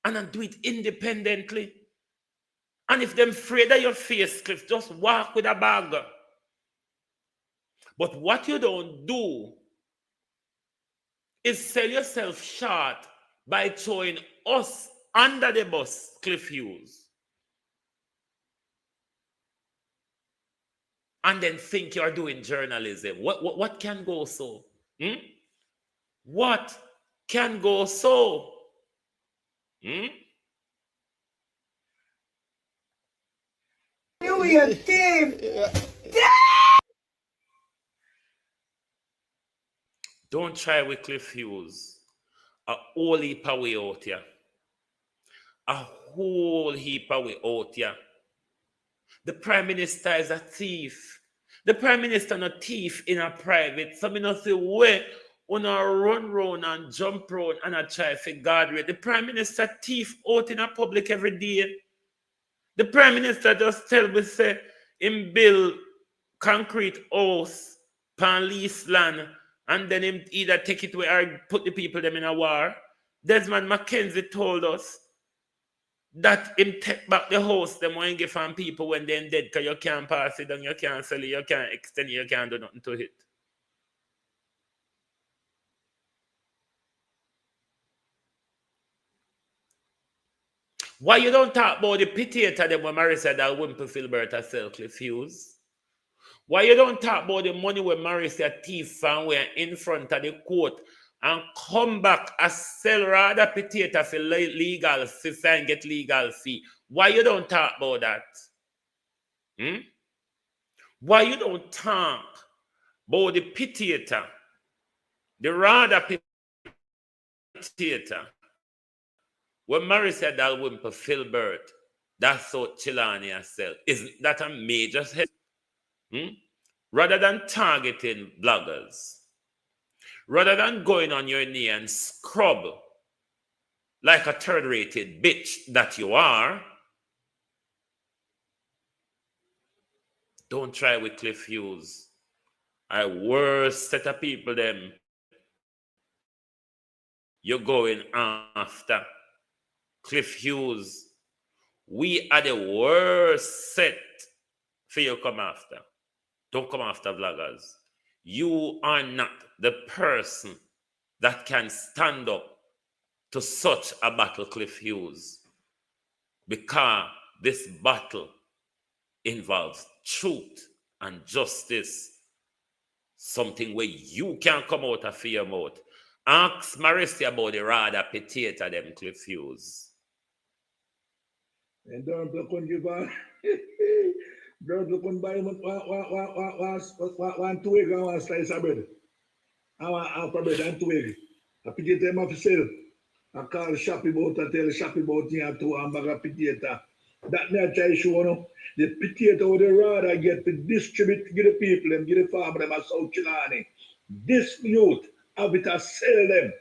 and do it independently. And if them afraid of your face, Cliff, just walk with a bag. But what you don't do is sell yourself short by throwing us under the bus, Cliff Hughes. And then think you're doing journalism. What can go so? What can go so? You a thief. Don't try with Cliff Hughes. A whole heap of way out here. A whole heap of way out here. The Prime Minister is a thief. The Prime Minister not thief in a private. So me not say where una run round and jump round and a try for guard rate. The Prime Minister thief out in a public every day. The Prime Minister just tell me say him build concrete house pan lease land and then him either take it away or put the people them in a war. Desmond McKenzie told us that him take back the house them when give from people when they're dead because you can't pass it down, you can't sell it, you can't extend it, you can't do nothing to it. Why you don't talk about the potato them when Mary said that Wimpy Filbert herself, Cliff Hughes? Why you don't talk about the money when Mary said thief and we're in front of the court and come back and sell rather potato for legal fee and get legal fee? Why you don't talk about that? Why you don't talk about the potato, the rather potato? When Mary said that Wimpy Filbert, that's what Chilani herself. Isn't that a major head? Rather than targeting bloggers, rather than going on your knee and scrub like a third-rated bitch that you are, don't try with Cliff Hughes. A worst set of people them you're going after. Cliff Hughes, we are the worst set for you to come after. Don't come after vloggers. You are not the person that can stand up to such a battle, Cliff Hughes. Because this battle involves truth and justice. Something where you can't come out of your mouth. Ask Marissa about the rather potato them, Cliff Hughes. And don't look on you, don't look on by one 2 egg and 1 slice of bread. I want half a bread and 2 egg. I potato them off sale. I call the shop about and tell the shop about here 2 hamburger potato. That me I try to show you. The potato would rather get to distribute to the people and give the farmer them a South Chilani. This youth have it to sell them.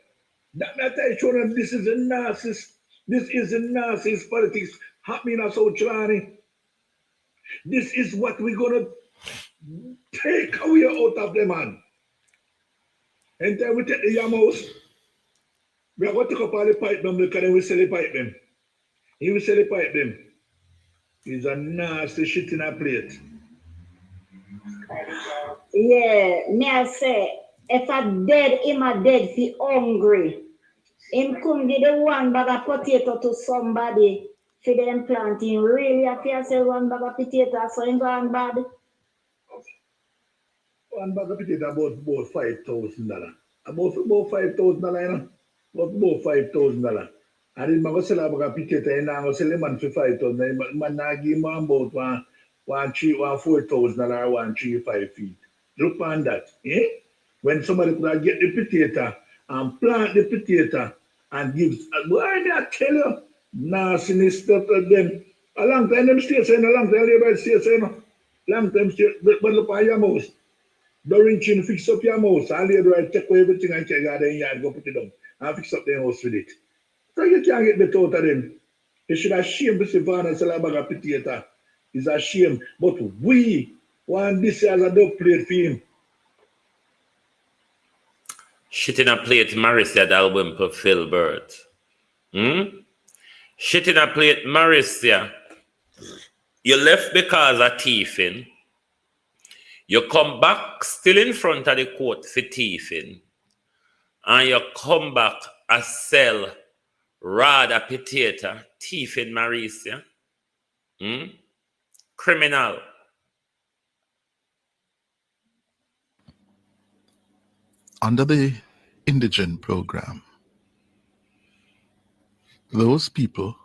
That me I try to show them this is a narcissist. This is a narcissist politics happening in South Chilani. This is what we're gonna take away out of them, man. And then we take the yam house. We are going to take up all the pipe them because they will sell the pipe them. He will sell the pipe them. He's a nasty shit in a plate. Yeah, me I say, if I dead, him a dead fi hungry. Him come give the one bag of potato to somebody for them planting. Really, if you say one bag of potato, so him gone bad. One bag of potato about $5,000. About $5,000, you know? About $5,000. And then I go sell a bag of potato and I go sell the man for $5,000. Man I give him about $4,000 or 135 feet. Look on that. Eh? When somebody could get the potato and plant the potato and give, why I tell you, nastiness stuff of them. A long time them stay saying, a long time labor stay saying, long time stay, but look at your mouse. During chin, fix up your mouse. All you do is take away everything and take out the yard, go put it down and fix up the house with it. So you can't get the out of them. You should have shame to see Vanna sell a bag of potato. It's a shame. But we want this as a dog plate for him. Shit in a plate, Maris said album for Philbert. Shit in a plate, Maris, yeah. You left because of thieving. You come back still in front of the court for thieving. And you come back and sell rather potato, thieving, Maris, yeah. Criminal. Under the indigent program, those people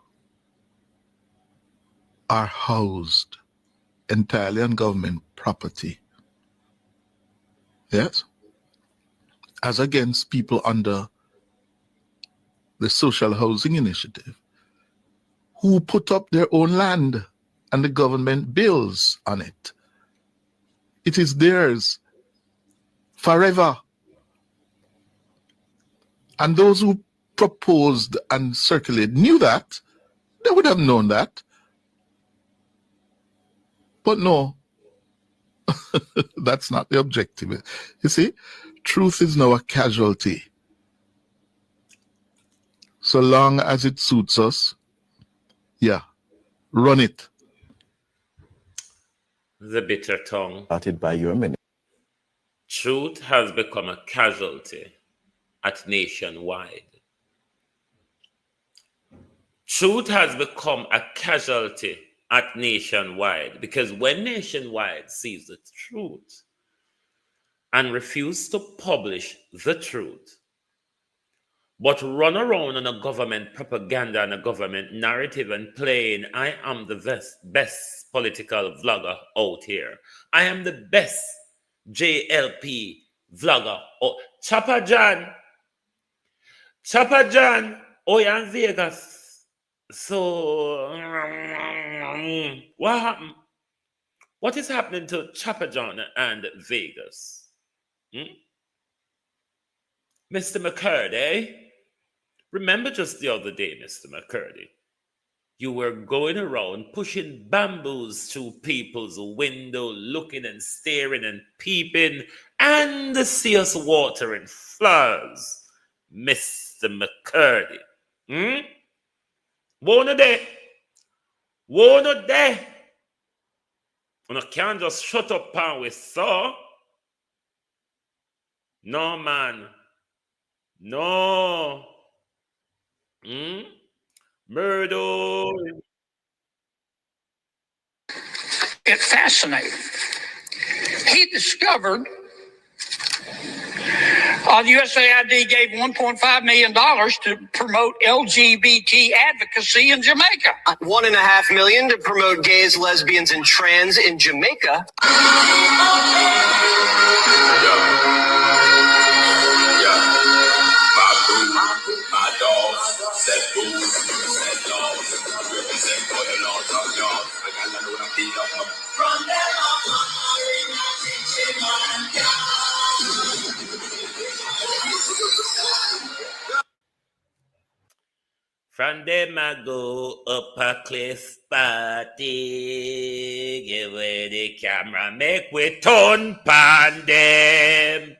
are housed entirely on government property. Yes? As against people under the Social Housing Initiative who put up their own land and the government builds on it. It is theirs forever. And those who proposed and circulated knew that. They would have known that. But no, that's not the objective. You see, truth is now a casualty. So long as it suits us, yeah, run it. The bitter tongue. Started by your minister. Truth has become a casualty at Nationwide. Truth has become a casualty at Nationwide because when Nationwide sees the truth and refuses to publish the truth, but run around on a government propaganda and a government narrative and playing, I am the best political vlogger out here. I am the best JLP vlogger. Oh, Chopper John, oh, you're in Vegas. So, what happened? What is happening to Chopper John and Vegas? Mr. McCurdy? Remember just the other day, Mr. McCurdy, you were going around pushing bamboos through people's window, looking and staring and peeping, and the seas watering flowers, Mr. McCurdy. One a day. And I can't just shut up and we saw. No, man. No. Murder. It's fascinating. He discovered the USAID gave $1.5 million to promote LGBT advocacy in Jamaica. $1.5 million to promote gays, lesbians, and trans in Jamaica. My dogs, set fools, set laws, represent for the Lord of y'all. I got to know what I feel of them. From them From them I go up a cliff party, give away the camera, make we turn pan them.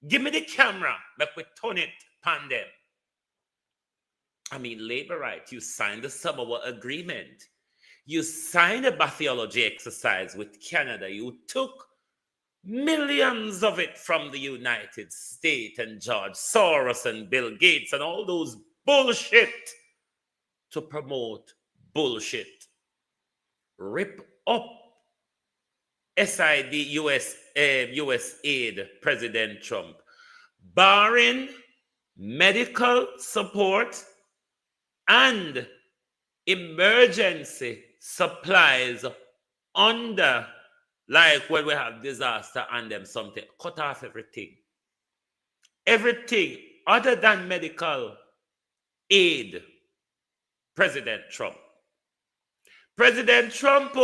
Give me the camera, make we turn it upon them. I mean, labor right, you signed the Samoa Agreement. You signed a bathyology exercise with Canada. You took millions of it from the United States and George Soros and Bill Gates and all those bullshit to promote bullshit. Rip up SID US aid President Trump, barring medical support and emergency supplies under, like when we have disaster and them something, cut off everything. Everything other than medical aid, President Trump. President Trump,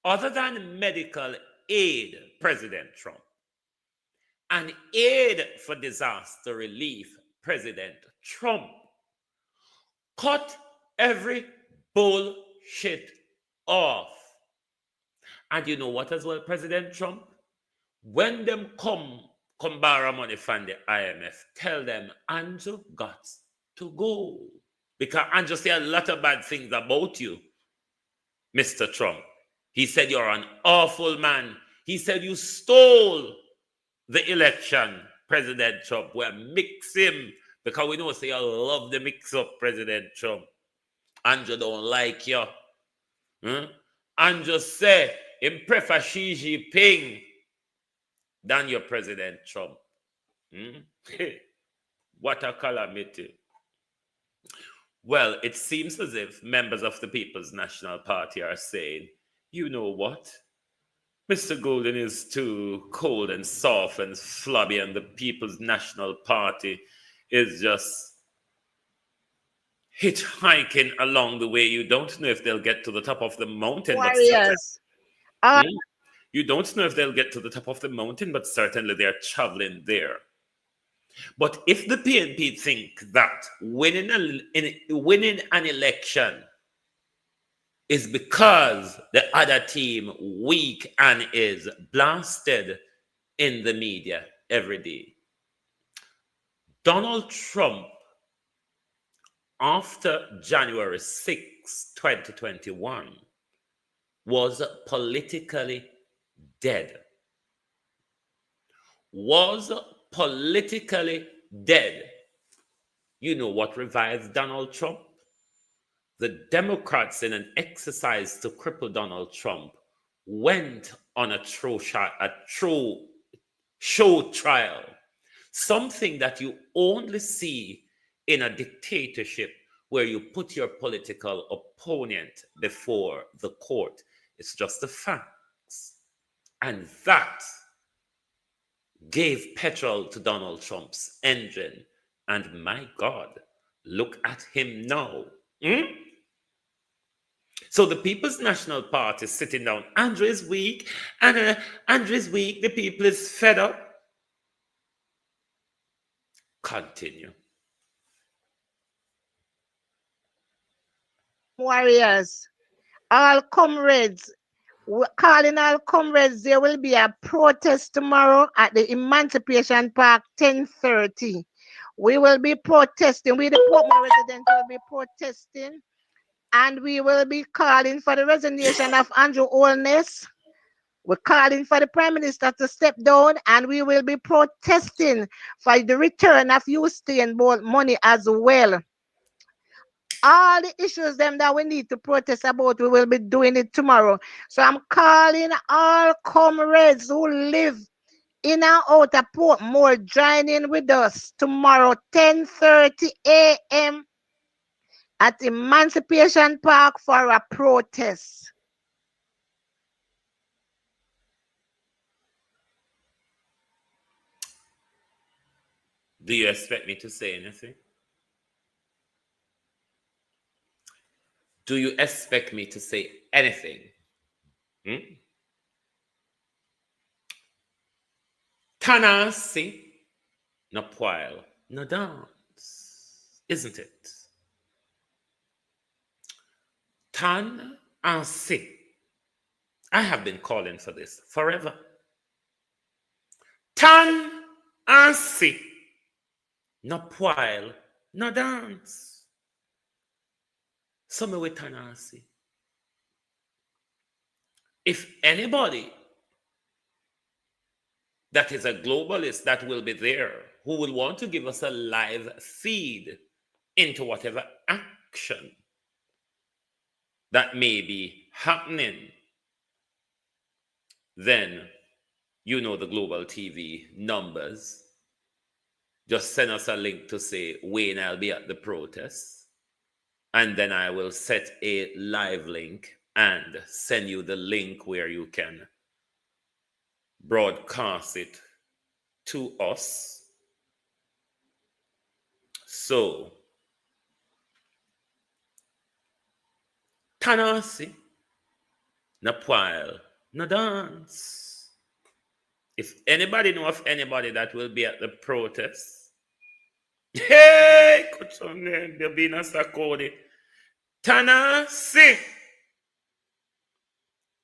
other than medical aid, President Trump, and aid for disaster relief, President Trump, cut every bullshit off. And you know what as well, President Trump? When them come borrow money from the IMF, tell them Andrew got to go. Because Andrew said a lot of bad things about you, Mr. Trump. He said you're an awful man. He said you stole the election, President Trump. We'll mix him because we know say you love the mix up, President Trump. Andrew don't like you. Andrew say him prefer Xi Jinping than your President Trump. What a calamity. Well, it seems as if members of the People's National Party are saying, you know what? Mr. Golden is too cold and soft and flabby, and the People's National Party is just hitchhiking along the way. You don't know if they'll get to the top of the mountain. Warriors. You don't know if they'll get to the top of the mountain, but certainly they're traveling there. But if the PNP think that winning an election is because the other team weak and is blasted in the media every day, Donald Trump, after January 6, 2021, was politically dead. Was politically dead. You know what revived Donald Trump? The Democrats, in an exercise to cripple Donald Trump, went on a true show trial. Something that you only see in a dictatorship where you put your political opponent before the court. It's just the facts. And that gave petrol to Donald Trump's engine. And my God, look at him now. So the People's National Party is sitting down. Andrew is weak, and Andrew is weak. The people is fed up. Continue. Warriors, all comrades, calling all comrades, there will be a protest tomorrow at the Emancipation Park, 10:30. We will be protesting. We, the Portman residents, will be protesting. And we will be calling for the resignation of Andrew Holness. We're calling for the Prime Minister to step down, and we will be protesting for the return of Houston money as well. All the issues them that we need to protest about, we will be doing it tomorrow. So I'm calling all comrades who live in and out of Portmore, join in with us tomorrow, 10:30 a.m. at Emancipation Park for a protest. Do you expect me to say anything? Do you expect me to say anything? Tanasi, no poil, no dance, isn't it? Tan and si. I have been calling for this forever. Tan and see. No poil, no dance. Some with tan and see. If anybody that is a globalist that will be there, who will want to give us a live feed into whatever action that may be happening, then you know the Global TV numbers. Just send us a link to say, Wayne, I'll be at the protest. And then I will set a live link and send you the link where you can broadcast it to us. So, Tanasi, na poil, na dance. If anybody know of anybody that will be at the protest, hey, kuchone, Bebina Sakodi, Tanasi,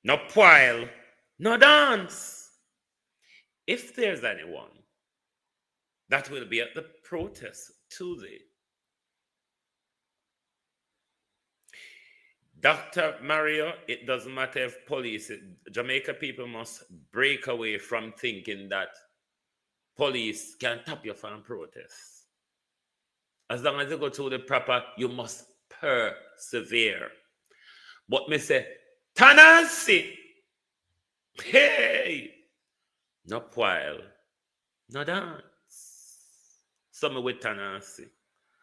no poil, no dance. If there's anyone that will be at the protest today, Dr. Mario, it doesn't matter if police, Jamaica people must break away from thinking that police can tap you from protest. As long as you go through the proper, you must persevere. But me say, Tanasi, hey, no poil, no dance. Some with Tanasi,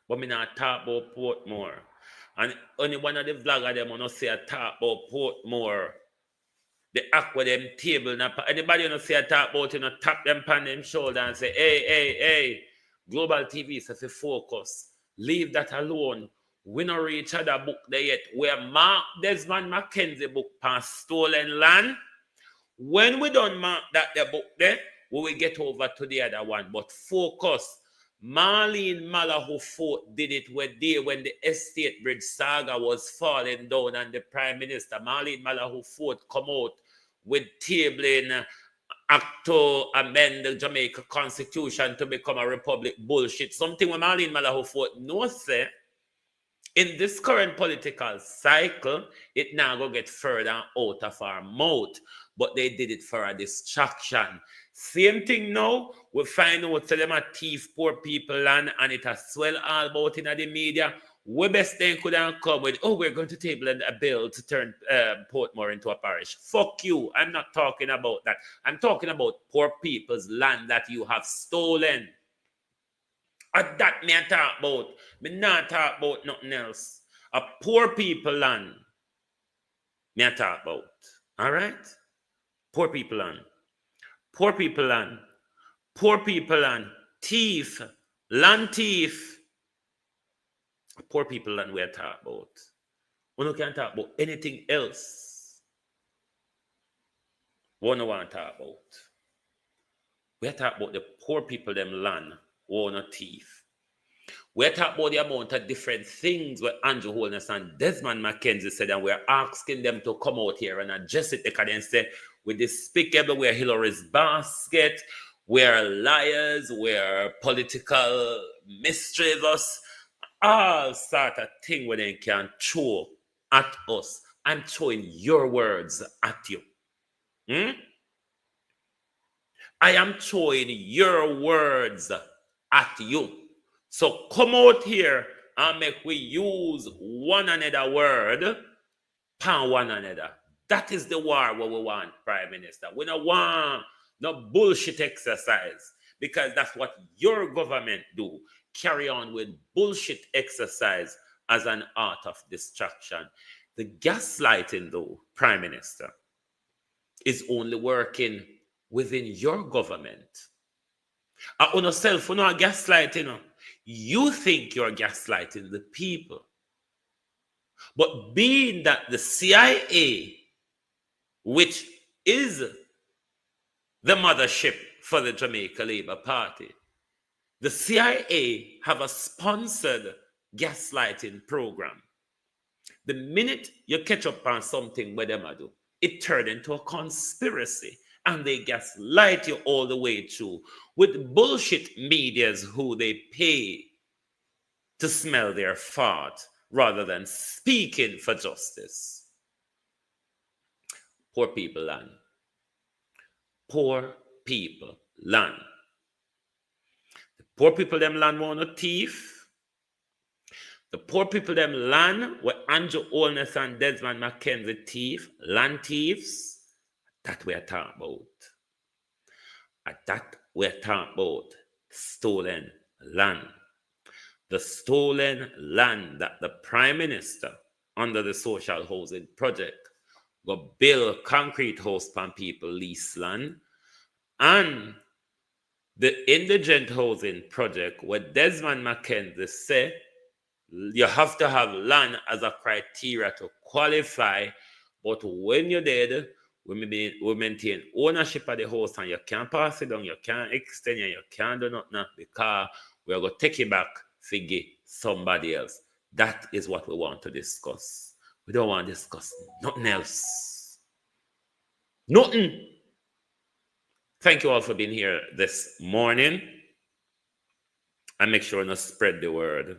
but me not talk about Portmore. And only one of the vloggers them wanna say a talk about Portmore. The act with them table. Anybody wanna say a talk about, you know, tap them on them shoulder and say, hey, Global TV says to focus. Leave that alone. We not reach other book there yet. Where Mark Desmond McKenzie book past stolen land. When we don't mark that the book there, we will get over to the other one. But focus. Marlene Malahou Fort did it when the estate bridge saga was falling down and the Prime Minister, Marlene Malahou Fort, come out with tabling act to amend the Jamaica Constitution to become a republic bullshit. Something when Marlene Malahou Fort knows say, in this current political cycle, it now go get further out of our mouth. But they did it for a distraction. Same thing now, we find out tell them a thief poor people land and it has swell all about in the media. We best then could have come with, we're going to table a bill to turn Portmore into a parish. Fuck you. I'm not talking about that. I'm talking about poor people's land that you have stolen. And that me I talk about. Me not talk about nothing else. A poor people land. Me I talk about. All right? Poor people land. Poor people land. Poor people land. Thief. Land thief. Poor people land we are talking about. We can't talk about anything else. We don't want to talk about. We are talking about the poor people them land. We not thief. We're talking about the amount of different things where Andrew Holness and Desmond McKenzie said, and we're asking them to come out here and address it because they say, we're despicable, we're Hillary's basket, we're liars, we're political mischievous, all sort of thing where they can throw at us. I'm throwing your words at you. I am throwing your words at you. So come out here and make we use one another word pan one another. That is the war what we want, Prime Minister. We don't want no bullshit exercise because that's what your government do. Carry on with bullshit exercise as an art of distraction. The gaslighting, though, Prime Minister, is only working within your government. On yourself, you know, gaslighting. You think you're gaslighting the people. But being that the CIA, which is the mothership for the Jamaica Labour Party, the CIA have a sponsored gaslighting program. The minute you catch up on something where them do, it turned into a conspiracy. and they gaslight you all the way through with bullshit medias who they pay to smell their fart rather than speaking for justice. Poor people land. Poor people land. The poor people them land want a thief. The poor people them land where Andrew Holness and Desmond McKenzie thief, land thieves. That we're talking about. That we're talking about stolen land. The stolen land that the Prime Minister under the Social Housing Project go build concrete house on people lease land, and the Indigent Housing Project where Desmond McKenzie say you have to have land as a criteria to qualify, but when you're dead, we maintain ownership of the house and you can't pass it down, you can't extend it, you can't do nothing because we're going to take it back for somebody else. That is what we want to discuss. We don't want to discuss nothing else. Nothing. Thank you all for being here this morning. And make sure not spread the word.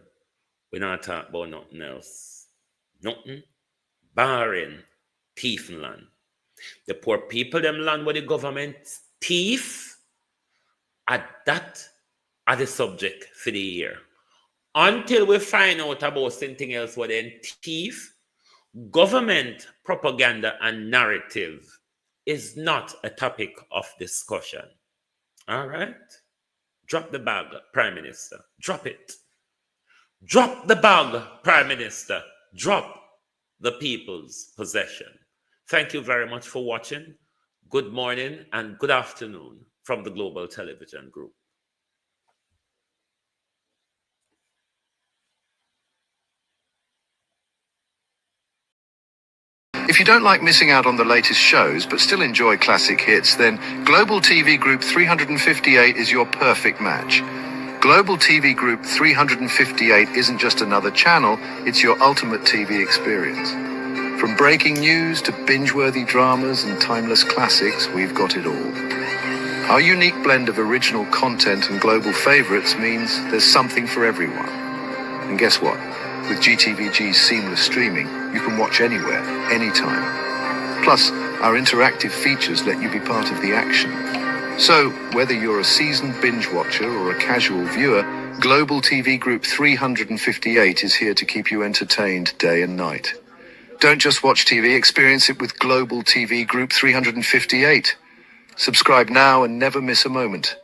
We're not talking about nothing else. Nothing barring thieving land. The poor people, them land where the government thief, that are the subject for the year. Until we find out about something else where they thief, government propaganda and narrative is not a topic of discussion. All right? Drop the bag, Prime Minister. Drop it. Drop the bag, Prime Minister. Drop the people's possession. Thank you very much for watching. Good morning and good afternoon from the Global Television Group. If you don't like missing out on the latest shows but still enjoy classic hits, then Global TV Group 358 is your perfect match. Global TV Group 358 isn't just another channel, it's your ultimate TV experience. From breaking news to binge-worthy dramas and timeless classics, we've got it all. Our unique blend of original content and global favorites means there's something for everyone. And guess what? With GTVG's seamless streaming, you can watch anywhere, anytime. Plus, our interactive features let you be part of the action. So, whether you're a seasoned binge watcher or a casual viewer, Global TV Group 358 is here to keep you entertained day and night. Don't just watch TV, experience it with Global TV Group 358. Subscribe now and never miss a moment.